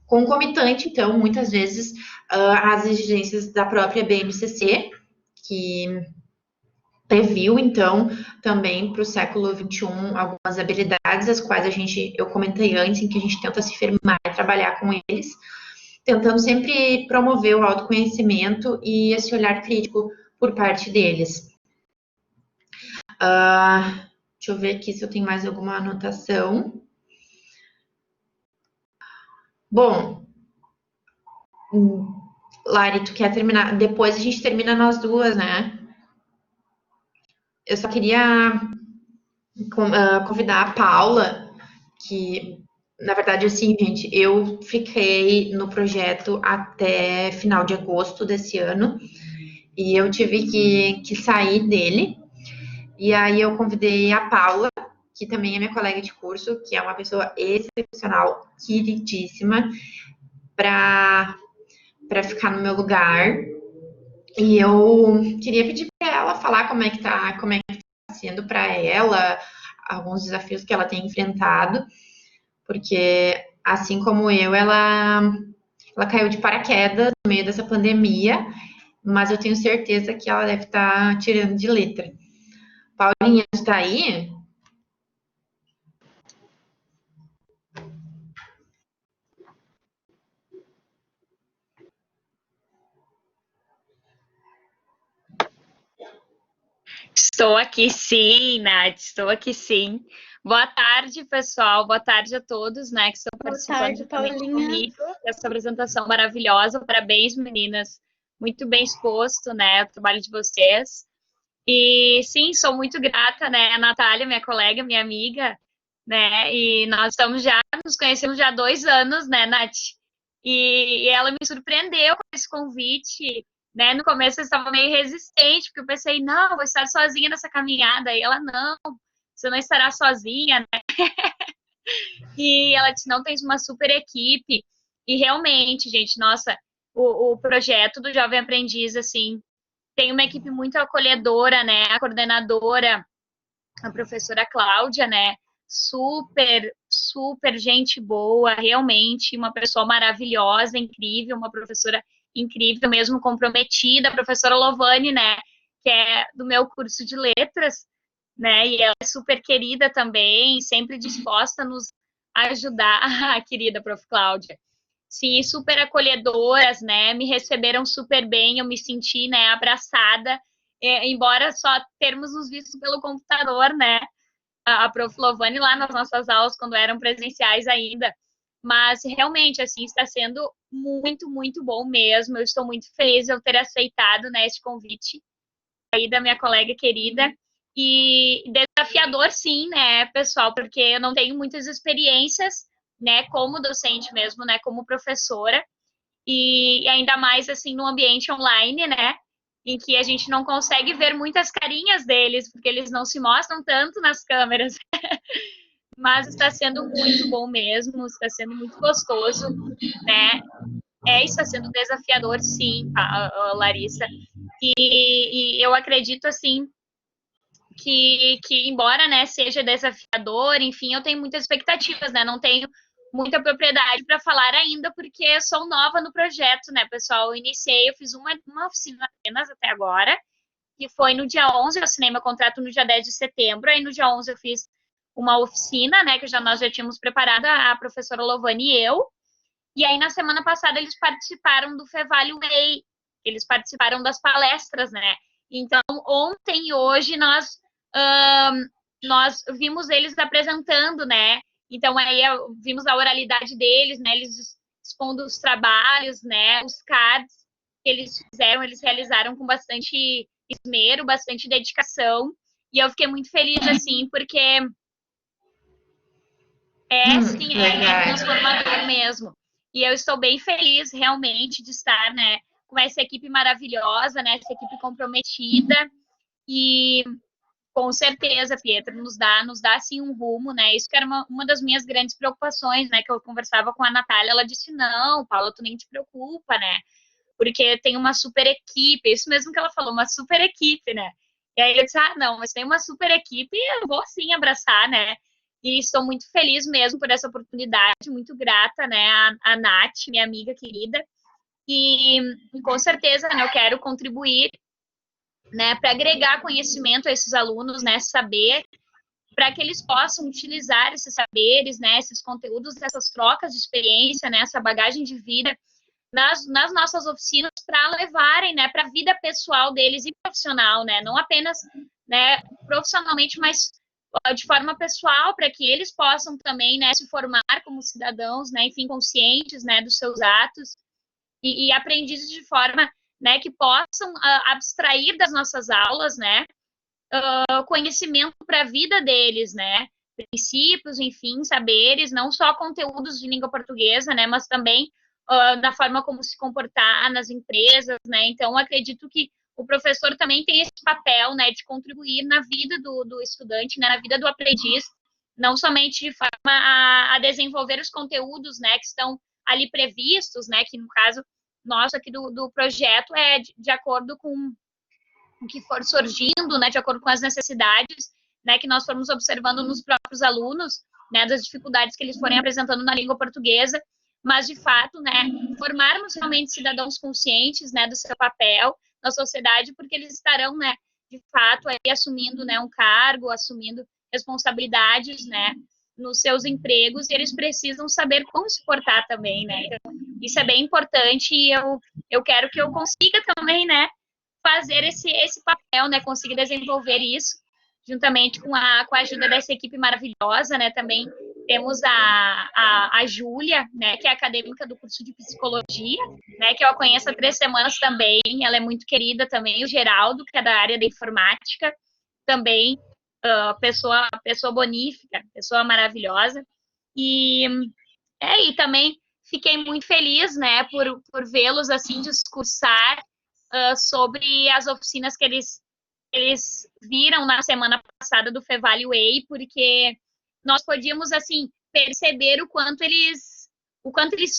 Concomitante, então, muitas vezes, às exigências da própria BNCC, que previu, então, também para o século XXI algumas habilidades, as quais eu comentei antes, em que a gente tenta se firmar e trabalhar com eles, tentando sempre promover o autoconhecimento e esse olhar crítico por parte deles. Deixa eu ver aqui se eu tenho mais alguma anotação. Bom, Lari, tu quer terminar? Depois a gente termina nós duas, né? Eu só queria convidar a Paula, que, na verdade, assim, gente, eu fiquei no projeto até final de agosto desse ano, e eu tive que sair dele, e aí eu convidei a Paula, que também é minha colega de curso, que é uma pessoa excepcional, queridíssima, para ficar no meu lugar. E eu queria pedir para ela falar como é que tá sendo para ela, alguns desafios que ela tem enfrentado, porque assim como eu, ela caiu de paraquedas no meio dessa pandemia, mas eu tenho certeza que ela deve estar tirando de letra. Paulinha, está aí? Estou aqui sim, Nath, estou aqui sim. Boa tarde, pessoal. Boa tarde a todos, né, que estão participando também comigo dessa apresentação maravilhosa. Parabéns, meninas. Muito bem exposto, né, o trabalho de vocês. E sim, sou muito grata, né, a Natália, minha colega, minha amiga, né, e nós nos conhecemos já há 2 anos, né, Nath? E ela me surpreendeu com esse convite, né? No começo eu estava meio resistente, porque eu pensei, não, vou estar sozinha nessa caminhada. E ela, não, você não estará sozinha, né? E ela disse, não, tens uma super equipe. E realmente, gente, nossa, o projeto do Jovem Aprendiz, assim, tem uma equipe muito acolhedora, né? A coordenadora, a professora Cláudia, né? Super, super gente boa, realmente, uma pessoa maravilhosa, incrível, uma professora incrível, mesmo comprometida, a professora Lovane, né? Que é do meu curso de letras, né? E ela é super querida também, sempre disposta a nos ajudar, a querida prof. Cláudia. Sim, super acolhedoras, né? Me receberam super bem, eu me senti, né, abraçada, embora só termos nos visto pelo computador, né? A prof. Lovane lá nas nossas aulas, quando eram presenciais ainda. Mas realmente, assim, está sendo muito, muito bom mesmo. Eu estou muito feliz de eu ter aceitado, né, esse convite aí da minha colega querida. E desafiador, sim, né, pessoal, porque eu não tenho muitas experiências, né, como docente mesmo, né, como professora. E ainda mais, assim, no ambiente online, né, em que a gente não consegue ver muitas carinhas deles, porque eles não se mostram tanto nas câmeras. Mas está sendo muito bom mesmo, está sendo muito gostoso, né? Está sendo desafiador, sim, Larissa. E eu acredito, assim, que embora, né, seja desafiador, enfim, eu tenho muitas expectativas, né? Não tenho muita propriedade para falar ainda, porque eu sou nova no projeto, né, pessoal? Eu fiz uma oficina apenas até agora, que foi no dia 11, eu assinei meu contrato no dia 10 de setembro, aí no dia 11 eu fiz uma oficina, né, que nós já tínhamos preparado, a professora Lovane e eu, e aí na semana passada eles participaram do Fevale Way, eles participaram das palestras, né, então ontem e hoje nós vimos eles apresentando, né, então aí vimos a oralidade deles, né, eles expondo os trabalhos, né, os cards que eles fizeram, eles realizaram com bastante esmero, bastante dedicação, e eu fiquei muito feliz, assim, porque sim, é transformador mesmo. E eu estou bem feliz, realmente, de estar, né, com essa equipe maravilhosa, né, essa equipe comprometida, e com certeza, Pietra, nos dá assim, um rumo, né, isso que era uma das minhas grandes preocupações, né, que eu conversava com a Natália, ela disse, não, Paula, tu nem te preocupa, né, porque tem uma super equipe, isso mesmo que ela falou, uma super equipe, né? E aí eu disse, não, mas tem uma super equipe, eu vou sim abraçar, né? E estou muito feliz mesmo por essa oportunidade, muito grata, né, a Nath, minha amiga querida, e com certeza, né, eu quero contribuir, né, para agregar conhecimento a esses alunos, né, saber, para que eles possam utilizar esses saberes, né, esses conteúdos, essas trocas de experiência, né, essa bagagem de vida, nas nossas oficinas para levarem, né, para a vida pessoal deles e profissional, né, não apenas, né, profissionalmente, mas de forma pessoal, para que eles possam também, né, se formar como cidadãos, né, enfim, conscientes, né, dos seus atos e aprendizes de forma, né, que possam abstrair das nossas aulas, né, conhecimento para a vida deles, né, princípios, enfim, saberes, não só conteúdos de língua portuguesa, né, mas também da forma como se comportar nas empresas, né, então acredito que o professor também tem esse papel, né, de contribuir na vida do estudante, né, na vida do aprendiz, não somente de forma a desenvolver os conteúdos, né, que estão ali previstos, né, que no caso nosso aqui do projeto é de acordo com o que for surgindo, né, de acordo com as necessidades, né, que nós formos observando nos próprios alunos, né, das dificuldades que eles forem apresentando na língua portuguesa, mas de fato, né, formarmos realmente cidadãos conscientes, né, do seu papel, na sociedade, porque eles estarão, né, de fato, aí assumindo, né, um cargo, assumindo responsabilidades, né, nos seus empregos, e eles precisam saber como se portar também, né? Então, isso é bem importante e eu quero que eu consiga também, né, fazer esse papel, né, conseguir desenvolver isso, juntamente com a ajuda dessa equipe maravilhosa, né, também temos a Júlia, né, que é acadêmica do curso de psicologia, né, que eu a conheço há 3 semanas também, ela é muito querida também, o Geraldo, que é da área da informática, também, pessoa bonífica, pessoa maravilhosa, e também fiquei muito feliz, né, por vê-los, assim, discursar sobre as oficinas que eles viram na semana passada do Fevale Way, porque nós podíamos, assim, perceber o quanto eles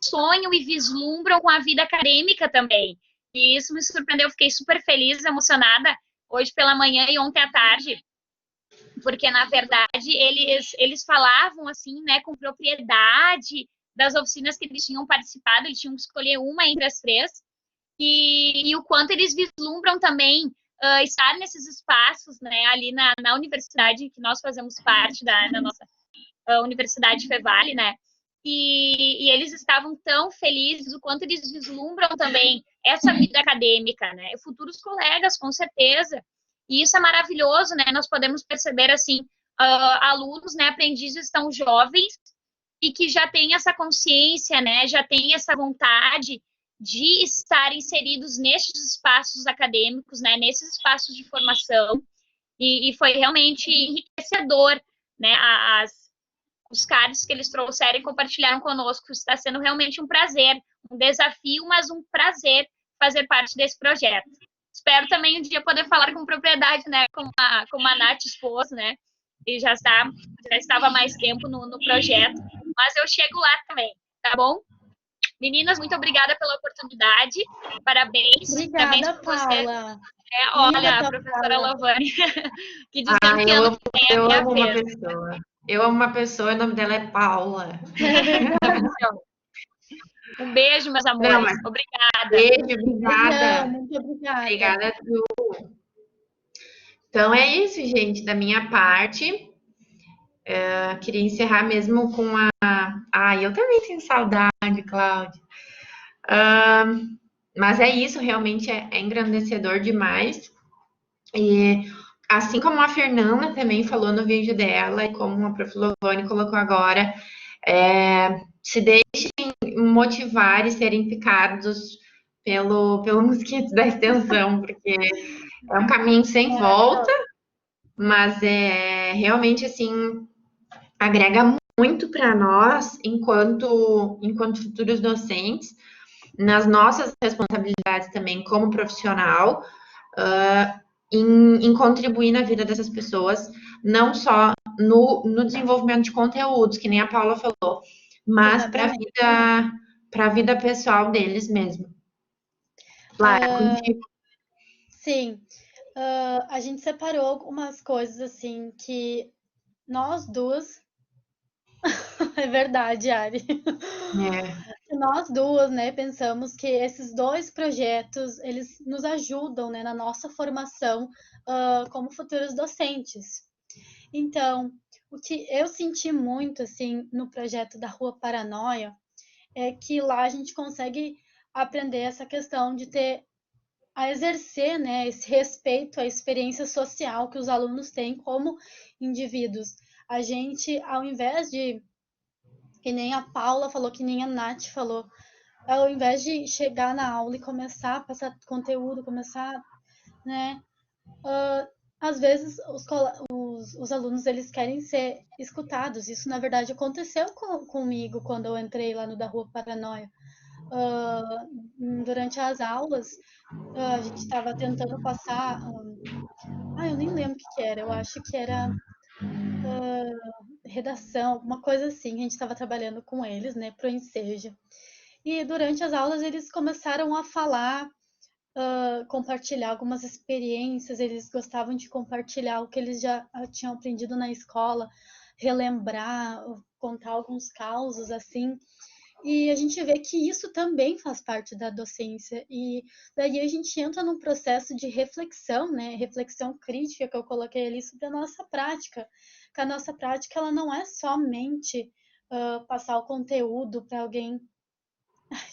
sonham e vislumbram com a vida acadêmica também. E isso me surpreendeu, eu fiquei super feliz, emocionada, hoje pela manhã e ontem à tarde, porque, na verdade, eles falavam, assim, né, com propriedade das oficinas que eles tinham participado, eles tinham que escolher uma entre as 3, e o quanto eles vislumbram também estar nesses espaços, né, ali na universidade, que nós fazemos parte da nossa Universidade Fevale, né, e eles estavam tão felizes, o quanto eles vislumbram também essa vida acadêmica, né, futuros colegas, com certeza, e isso é maravilhoso, né, nós podemos perceber, assim, alunos, né, aprendizes tão jovens, e que já têm essa consciência, né, já têm essa vontade de estar inseridos nesses espaços acadêmicos, né, nesses espaços de formação, e foi realmente enriquecedor, né, os cards que eles trouxeram e compartilharam conosco. Está sendo realmente um prazer, um desafio, mas um prazer fazer parte desse projeto. Espero também um dia poder falar com propriedade, né, como a Nath expôs, né, e já estava há mais tempo no projeto, mas eu chego lá também, tá bom? Meninas, muito obrigada pela oportunidade, parabéns. Obrigada, Paula. Olha, a professora Lavani, que desafiando também a minha vez. Eu amo uma pessoa, o nome dela é Paula. É verdade. Um beijo, meus amores. Não, obrigada. Beijo, obrigada. Muito obrigada. Obrigada, Tu. Então, é isso, gente, da minha parte. Queria encerrar mesmo com eu também tenho saudade, Cláudia. Mas é isso, realmente é engrandecedor demais. E assim como a Fernanda também falou no vídeo dela, e como a prof. Lovane colocou agora, se deixem motivar e serem picados pelo mosquito da extensão, porque é um caminho sem volta, mas realmente, assim, agrega muito para nós, enquanto futuros docentes, nas nossas responsabilidades também como profissional, em contribuir na vida dessas pessoas, não só no desenvolvimento de conteúdos, que nem a Paula falou, mas para a vida pessoal deles mesmo. Lara, contigo. Sim, a gente separou algumas coisas assim que nós duas é verdade, Ari. Nós duas, né, pensamos que esses 2 projetos, eles nos ajudam, né, na nossa formação como futuros docentes. Então, o que eu senti muito, assim, no projeto da Rua Paranoia, é que lá a gente consegue aprender essa questão de a exercer, né, esse respeito à experiência social que os alunos têm como indivíduos. A gente, ao invés de, que nem a Paula falou, que nem a Nath falou, ao invés de chegar na aula e começar a passar conteúdo, começar, né, às vezes os alunos, eles querem ser escutados. Isso, na verdade, aconteceu comigo quando eu entrei lá no da Rua Paranoia. Durante as aulas, a gente estava tentando passar. Eu nem lembro o que era, eu acho que era redação, alguma coisa assim. A gente estava trabalhando com eles, né, para o ensejo. E durante as aulas, eles começaram a falar, compartilhar algumas experiências, eles gostavam de compartilhar o que eles já tinham aprendido na escola, relembrar, contar alguns causos assim. E a gente vê que isso também faz parte da docência. E daí a gente entra num processo de reflexão, né? Reflexão crítica que eu coloquei ali sobre a nossa prática. Que a nossa prática ela não é somente passar o conteúdo para alguém.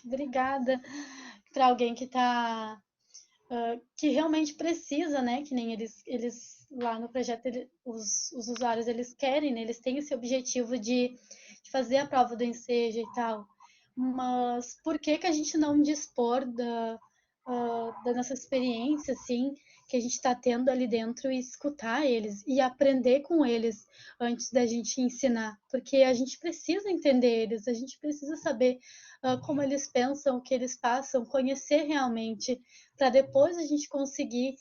Obrigada. Para alguém que está que realmente precisa, né? Que nem eles lá no projeto, os usuários eles querem, né? Eles têm esse objetivo de fazer a prova do Enseja e tal. Mas por que que a gente não dispor da nossa experiência, assim, que a gente está tendo ali dentro e escutar eles e aprender com eles antes da gente ensinar? Porque a gente precisa entender eles, a gente precisa saber como eles pensam, o que eles passam, conhecer realmente, para depois a gente conseguir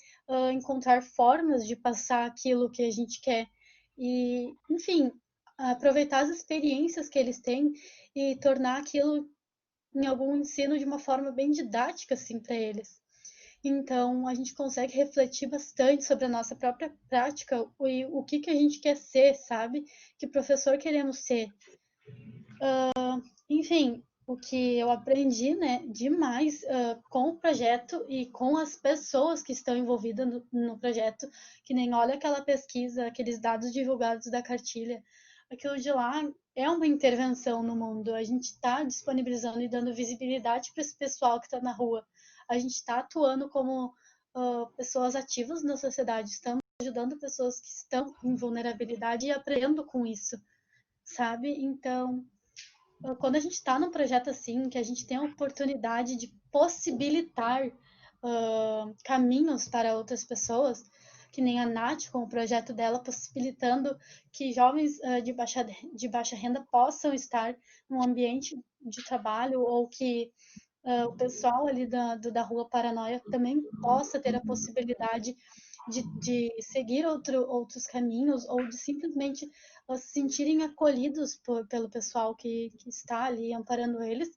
encontrar formas de passar aquilo que a gente quer. E, enfim, aproveitar as experiências que eles têm e tornar aquilo em algum ensino de uma forma bem didática, assim, para eles. Então, a gente consegue refletir bastante sobre a nossa própria prática e o que a gente quer ser, sabe? Que professor queremos ser. Enfim, o que eu aprendi, né, demais com o projeto e com as pessoas que estão envolvidas no projeto, que nem olha aquela pesquisa, aqueles dados divulgados da cartilha, aquilo de lá é uma intervenção no mundo. A gente está disponibilizando e dando visibilidade para esse pessoal que está na rua. A gente está atuando como pessoas ativas na sociedade, estamos ajudando pessoas que estão em vulnerabilidade e aprendendo com isso, sabe? Então, quando a gente está num projeto assim, que a gente tem a oportunidade de possibilitar caminhos para outras pessoas, que nem a Nath com o projeto dela, possibilitando que jovens de baixa renda possam estar num ambiente de trabalho, ou que o pessoal ali da Rua Paranoia também possa ter a possibilidade de seguir outros caminhos, ou de simplesmente se sentirem acolhidos pelo pessoal que está ali amparando eles.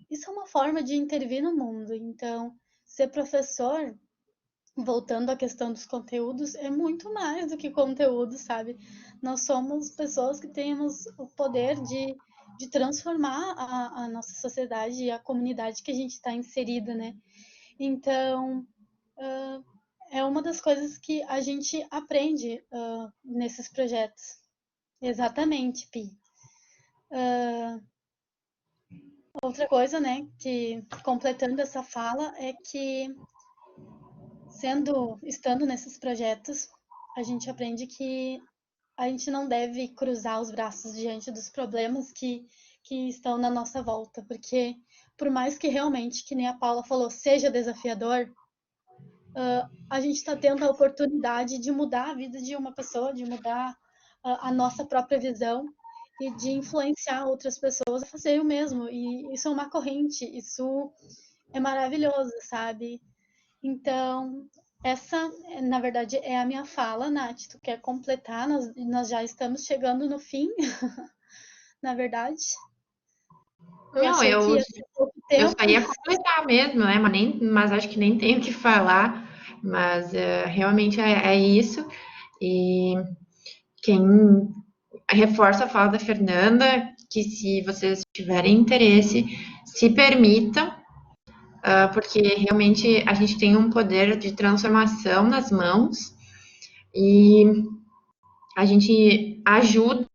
Isso é uma forma de intervir no mundo. Então, ser professor, voltando à questão dos conteúdos, é muito mais do que conteúdo, sabe? Nós somos pessoas que temos o poder de transformar a nossa sociedade e a comunidade que a gente está inserida, né? Então, é uma das coisas que a gente aprende nesses projetos. Exatamente, Pi. Outra coisa, né, que completando essa fala, é que estando nesses projetos, a gente aprende que a gente não deve cruzar os braços diante dos problemas que estão na nossa volta, porque por mais que realmente, que nem a Paula falou, seja desafiador, a gente está tendo a oportunidade de mudar a vida de uma pessoa, de mudar a nossa própria visão e de influenciar outras pessoas a fazer o mesmo. E isso é uma corrente, isso é maravilhoso, sabe? Então, essa, na verdade, é a minha fala, Nath. Tu quer completar? Nós já estamos chegando no fim, na verdade. Não, eu só ia completar mesmo, né? Mas acho que nem tenho o que falar. Mas realmente é isso. E quem reforça a fala da Fernanda, que se vocês tiverem interesse, se permitam, porque realmente a gente tem um poder de transformação nas mãos e a gente ajuda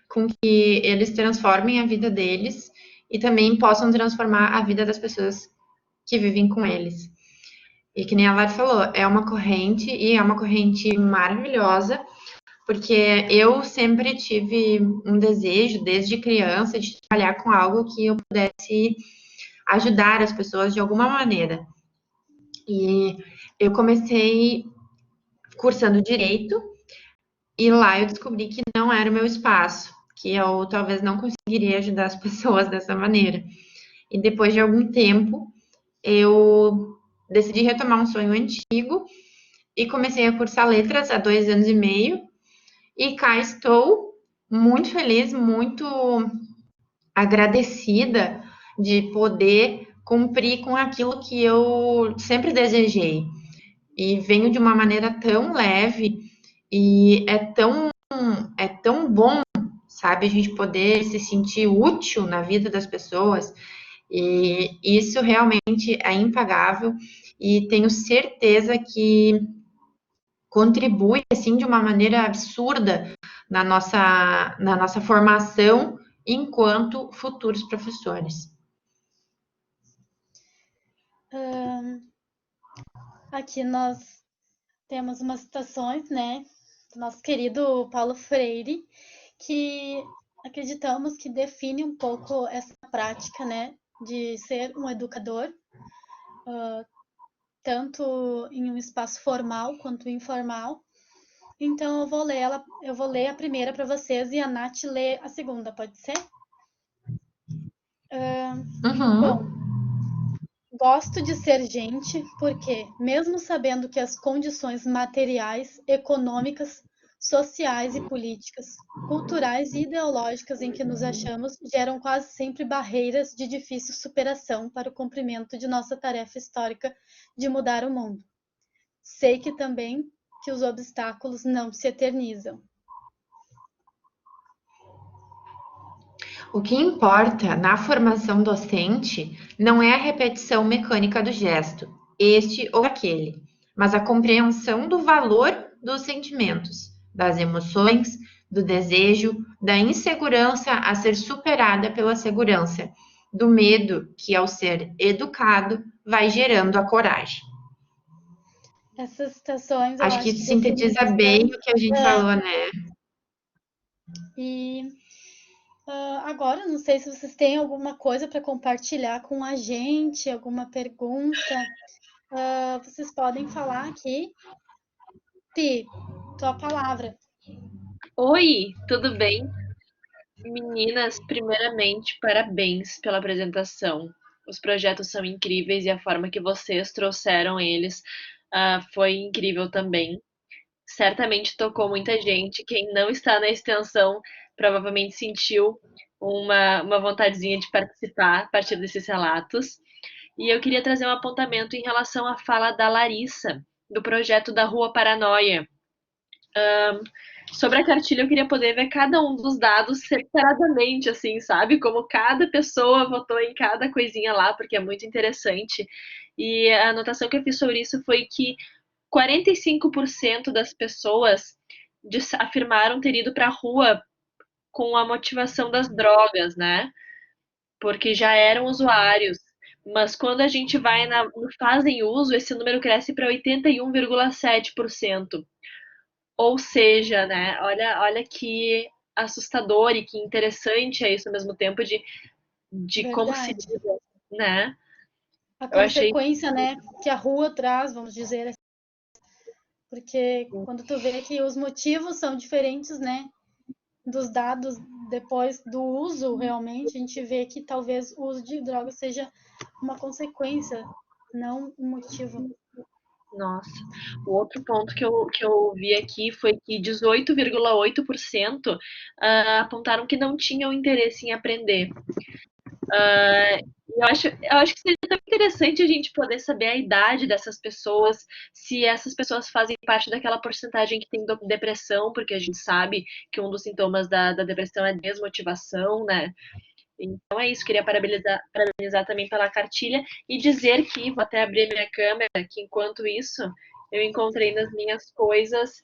com que eles transformem a vida deles e também possam transformar a vida das pessoas que vivem com eles. E que nem a Lara falou, é uma corrente e é uma corrente maravilhosa, porque eu sempre tive um desejo, desde criança, de trabalhar com algo que eu pudesse ajudar as pessoas de alguma maneira. E eu comecei cursando Direito, e lá eu descobri que não era o meu espaço, que eu talvez não conseguiria ajudar as pessoas dessa maneira. E depois de algum tempo, eu decidi retomar um sonho antigo e comecei a cursar letras há 2 anos e meio. E cá estou, muito feliz, muito agradecida de poder cumprir com aquilo que eu sempre desejei. E venho de uma maneira tão leve e é tão bom sabe? A gente poder se sentir útil na vida das pessoas, e isso realmente é impagável, e tenho certeza que contribui, assim, de uma maneira absurda na nossa formação enquanto futuros professores. Aqui nós temos umas citações, né, do nosso querido Paulo Freire, que acreditamos que define um pouco essa prática, né, de ser um educador, tanto em um espaço formal quanto informal. Então eu vou ler a primeira para vocês e a Nath lê a segunda, pode ser? Bom, gosto de ser gente porque, mesmo sabendo que as condições materiais, econômicas, sociais e políticas, culturais e ideológicas em que nos achamos geram quase sempre barreiras de difícil superação para o cumprimento de nossa tarefa histórica de mudar o mundo. Sei que também que os obstáculos não se eternizam. O que importa na formação docente não é a repetição mecânica do gesto, este ou aquele, mas a compreensão do valor dos sentimentos, das emoções, do desejo, da insegurança a ser superada pela segurança, do medo que, ao ser educado, vai gerando a coragem. Essas citações eu Acho que isso definem sintetiza bem o que a gente falou, né? E agora, não sei se vocês têm alguma coisa para compartilhar com a gente, alguma pergunta. Vocês podem falar aqui. Pi, tua palavra. Oi, tudo bem? Meninas, primeiramente, parabéns pela apresentação. Os projetos são incríveis e a forma que vocês trouxeram eles foi incrível também. Certamente tocou muita gente. Quem não está na extensão provavelmente sentiu uma vontadezinha de participar a partir desses relatos. E eu queria trazer um apontamento em relação à fala da Larissa, do projeto da Rua Paranoia. Sobre a cartilha, eu queria poder ver cada um dos dados separadamente, assim, sabe? Como cada pessoa votou em cada coisinha lá, porque é muito interessante. E a anotação que eu fiz sobre isso foi que 45% das pessoas afirmaram ter ido para a rua com a motivação das drogas, né? Porque já eram usuários. Mas quando a gente vai no fazem uso, esse número cresce para 81,7%. Ou seja, né, olha que assustador e que interessante é isso ao mesmo tempo de como se Verdade. lida, né? A Eu achei consequência, né, que a rua traz, vamos dizer, porque quando tu vê que os motivos são diferentes, né, dos dados depois do uso, realmente, a gente vê que talvez o uso de drogas seja uma consequência, não um motivo. Nossa, o outro ponto que eu vi aqui foi que 18,8% apontaram que não tinham interesse em aprender. Eu acho que seria tão interessante a gente poder saber a idade dessas pessoas, se essas pessoas fazem parte daquela porcentagem que tem depressão, porque a gente sabe que um dos sintomas da depressão é desmotivação, né? Então é isso, queria parabenizar também pela cartilha e dizer que, vou até abrir minha câmera, que enquanto isso eu encontrei nas minhas coisas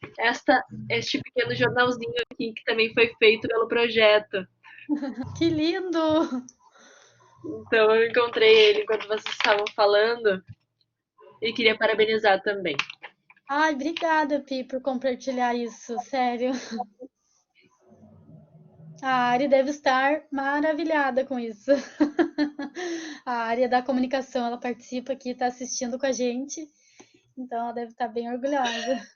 este pequeno jornalzinho aqui que também foi feito pelo projeto. Que lindo! Então eu encontrei ele enquanto vocês estavam falando e queria parabenizar também. Ai, obrigada, Pi, por compartilhar isso, sério. A Ari deve estar maravilhada com isso. A área da comunicação, ela participa aqui, está assistindo com a gente, então ela deve estar bem orgulhosa.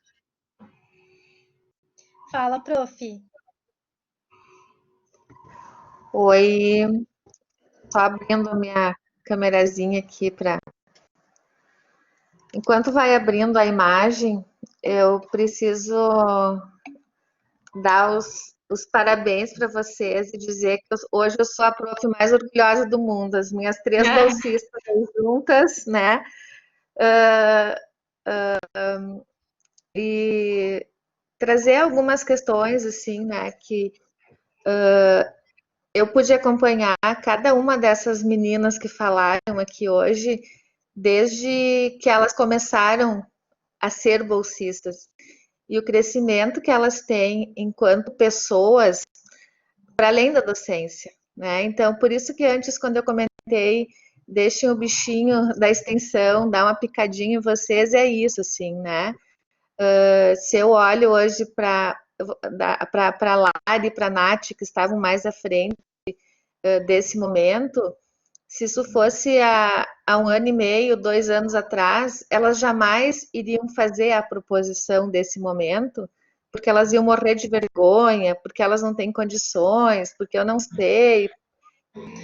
Fala, prof. Oi, só abrindo a minha câmerazinha aqui para. Enquanto vai abrindo a imagem, eu preciso dar os parabéns para vocês e dizer que hoje eu sou a prof mais orgulhosa do mundo. As minhas 3 bolsistas juntas, né? E trazer algumas questões, assim, né? Que Eu pude acompanhar cada uma dessas meninas que falaram aqui hoje, desde que elas começaram a ser bolsistas. E o crescimento que elas têm enquanto pessoas, para além da docência, né? Então, por isso que antes, quando eu comentei, deixem o bichinho da extensão, dá uma picadinha em vocês, é isso, assim, né? Se eu olho hoje para a Lari e para a Nath, que estavam mais à frente desse momento, se isso fosse há 1 ano e meio, 2 anos atrás, elas jamais iriam fazer a proposição desse momento, porque elas iam morrer de vergonha, porque elas não têm condições, porque eu não sei.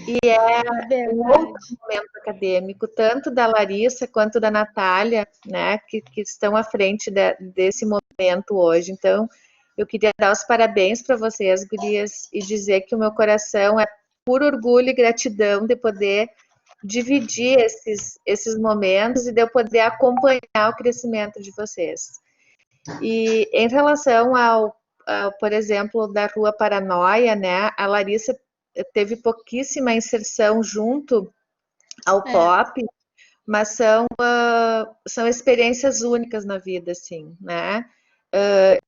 E é um outro momento acadêmico, tanto da Larissa quanto da Natália, né, que estão à frente desse momento hoje. Então, eu queria dar os parabéns para vocês, gurias, e dizer que o meu coração é puro orgulho e gratidão de poder dividir esses momentos e de eu poder acompanhar o crescimento de vocês. E em relação por exemplo, da Rua Paranoia, né, a Larissa teve pouquíssima inserção junto ao pop, mas são experiências únicas na vida, assim, né?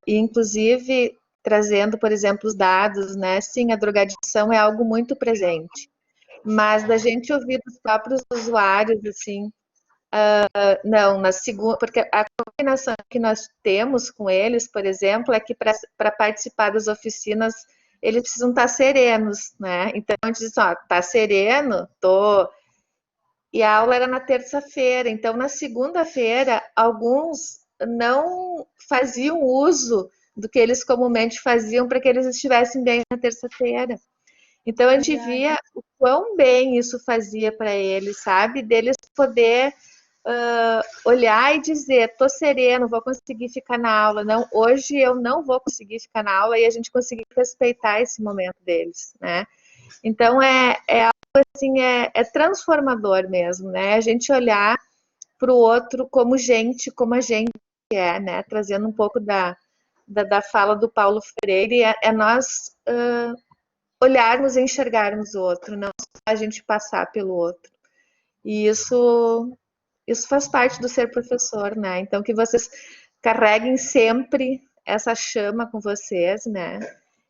E inclusive trazendo, por exemplo, os dados, né? Sim, a drogadição é algo muito presente, mas da gente ouvir dos próprios usuários, assim, não, na segunda, porque a combinação que nós temos com eles, por exemplo, é que para participar das oficinas eles precisam estar serenos, né? Então a gente diz, ó, tá sereno, tô. E a aula era na terça-feira, então na segunda-feira alguns não faziam uso do que eles comumente faziam para que eles estivessem bem na terça-feira. Então a gente via o quão bem isso fazia para eles, sabe? Deles poder olhar e dizer, tô sereno, vou conseguir ficar na aula. Não, hoje eu não vou conseguir ficar na aula, e a gente conseguir respeitar esse momento deles, né? Então algo assim, é transformador mesmo, né? A gente olhar para o outro como gente, como a gente é, né? Trazendo um pouco da fala do Paulo Freire, é nós olharmos e enxergarmos o outro, não só a gente passar pelo outro. E isso faz parte do ser professor, né? Então, que vocês carreguem sempre essa chama com vocês, né?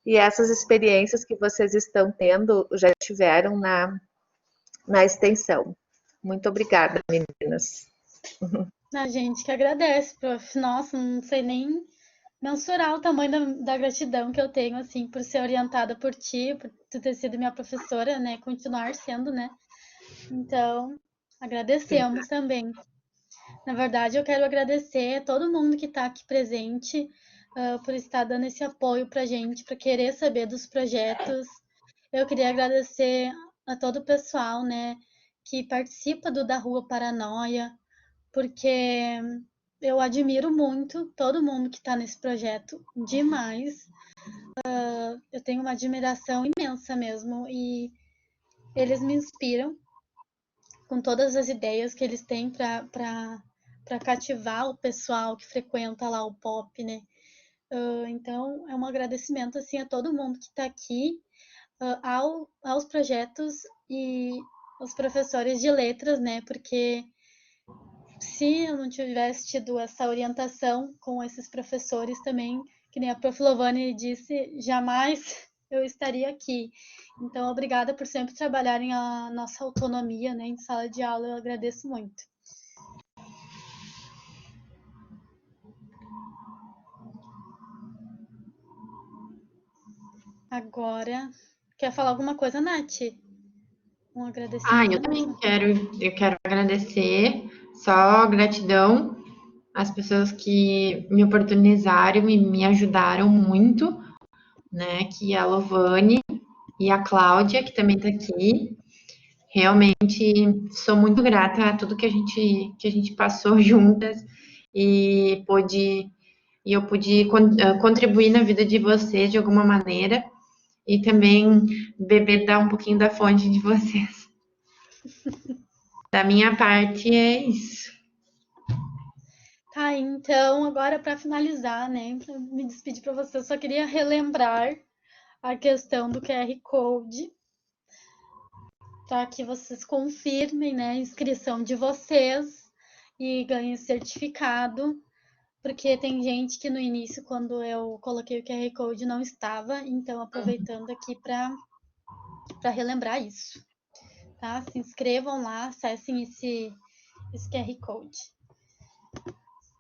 E essas experiências que vocês estão tendo, já tiveram na extensão. Muito obrigada, meninas. A gente que agradece, prof. Nossa, não sei nem mensurar o tamanho da gratidão que eu tenho, assim, por ser orientada por ti, por tu ter sido minha professora, né? Continuar sendo, né? Então, agradecemos também. Na verdade, eu quero agradecer a todo mundo que está aqui presente por estar dando esse apoio para a gente, para querer saber dos projetos. Eu queria agradecer a todo o pessoal, né, que participa do Da Rua Paranoia, porque eu admiro muito todo mundo que está nesse projeto, demais. Eu tenho uma admiração imensa mesmo, e eles me inspiram com todas as ideias que eles têm para cativar o pessoal que frequenta lá o pop, né? Então, é um agradecimento assim a todo mundo que está aqui, aos projetos e aos professores de letras, né? Porque se eu não tivesse tido essa orientação com esses professores também, que nem a Prof. Lovane disse, jamais eu estaria aqui. Então, obrigada por sempre trabalharem a nossa autonomia, né, em sala de aula, eu agradeço muito. Agora, quer falar alguma coisa, Nath? Um agradecimento? Eu também quero agradecer, só gratidão às pessoas que me oportunizaram e me ajudaram muito, né, que é a Lovane e a Cláudia, que também está aqui. Realmente sou muito grata a tudo que a gente passou juntas e eu pude contribuir na vida de vocês de alguma maneira e também beber dar um pouquinho da fonte de vocês. Da minha parte é isso. Tá, então agora para finalizar, né, pra me despedir para você, eu só queria relembrar a questão do QR Code, para que vocês confirmem, né, a inscrição de vocês e ganhem certificado, porque tem gente que no início, quando eu coloquei o QR Code, não estava, então aproveitando aqui para relembrar isso, tá? Se inscrevam lá, acessem esse QR Code.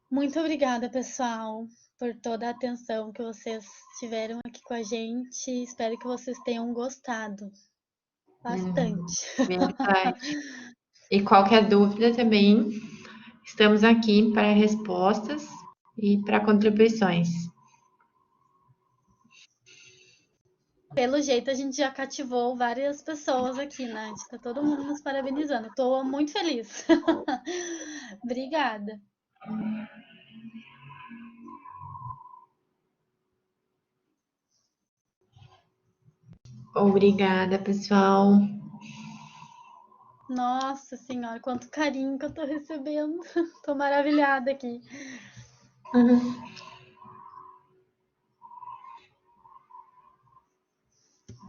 Muito obrigada, pessoal, por toda a atenção que vocês tiveram aqui com a gente. Espero que vocês tenham gostado bastante. Verdade. E qualquer dúvida também, estamos aqui para respostas e para contribuições. Pelo jeito, a gente já cativou várias pessoas aqui, né? Está todo mundo nos parabenizando. Estou muito feliz. Obrigada. Obrigada, pessoal. Nossa Senhora, quanto carinho que eu estou recebendo. Estou maravilhada aqui.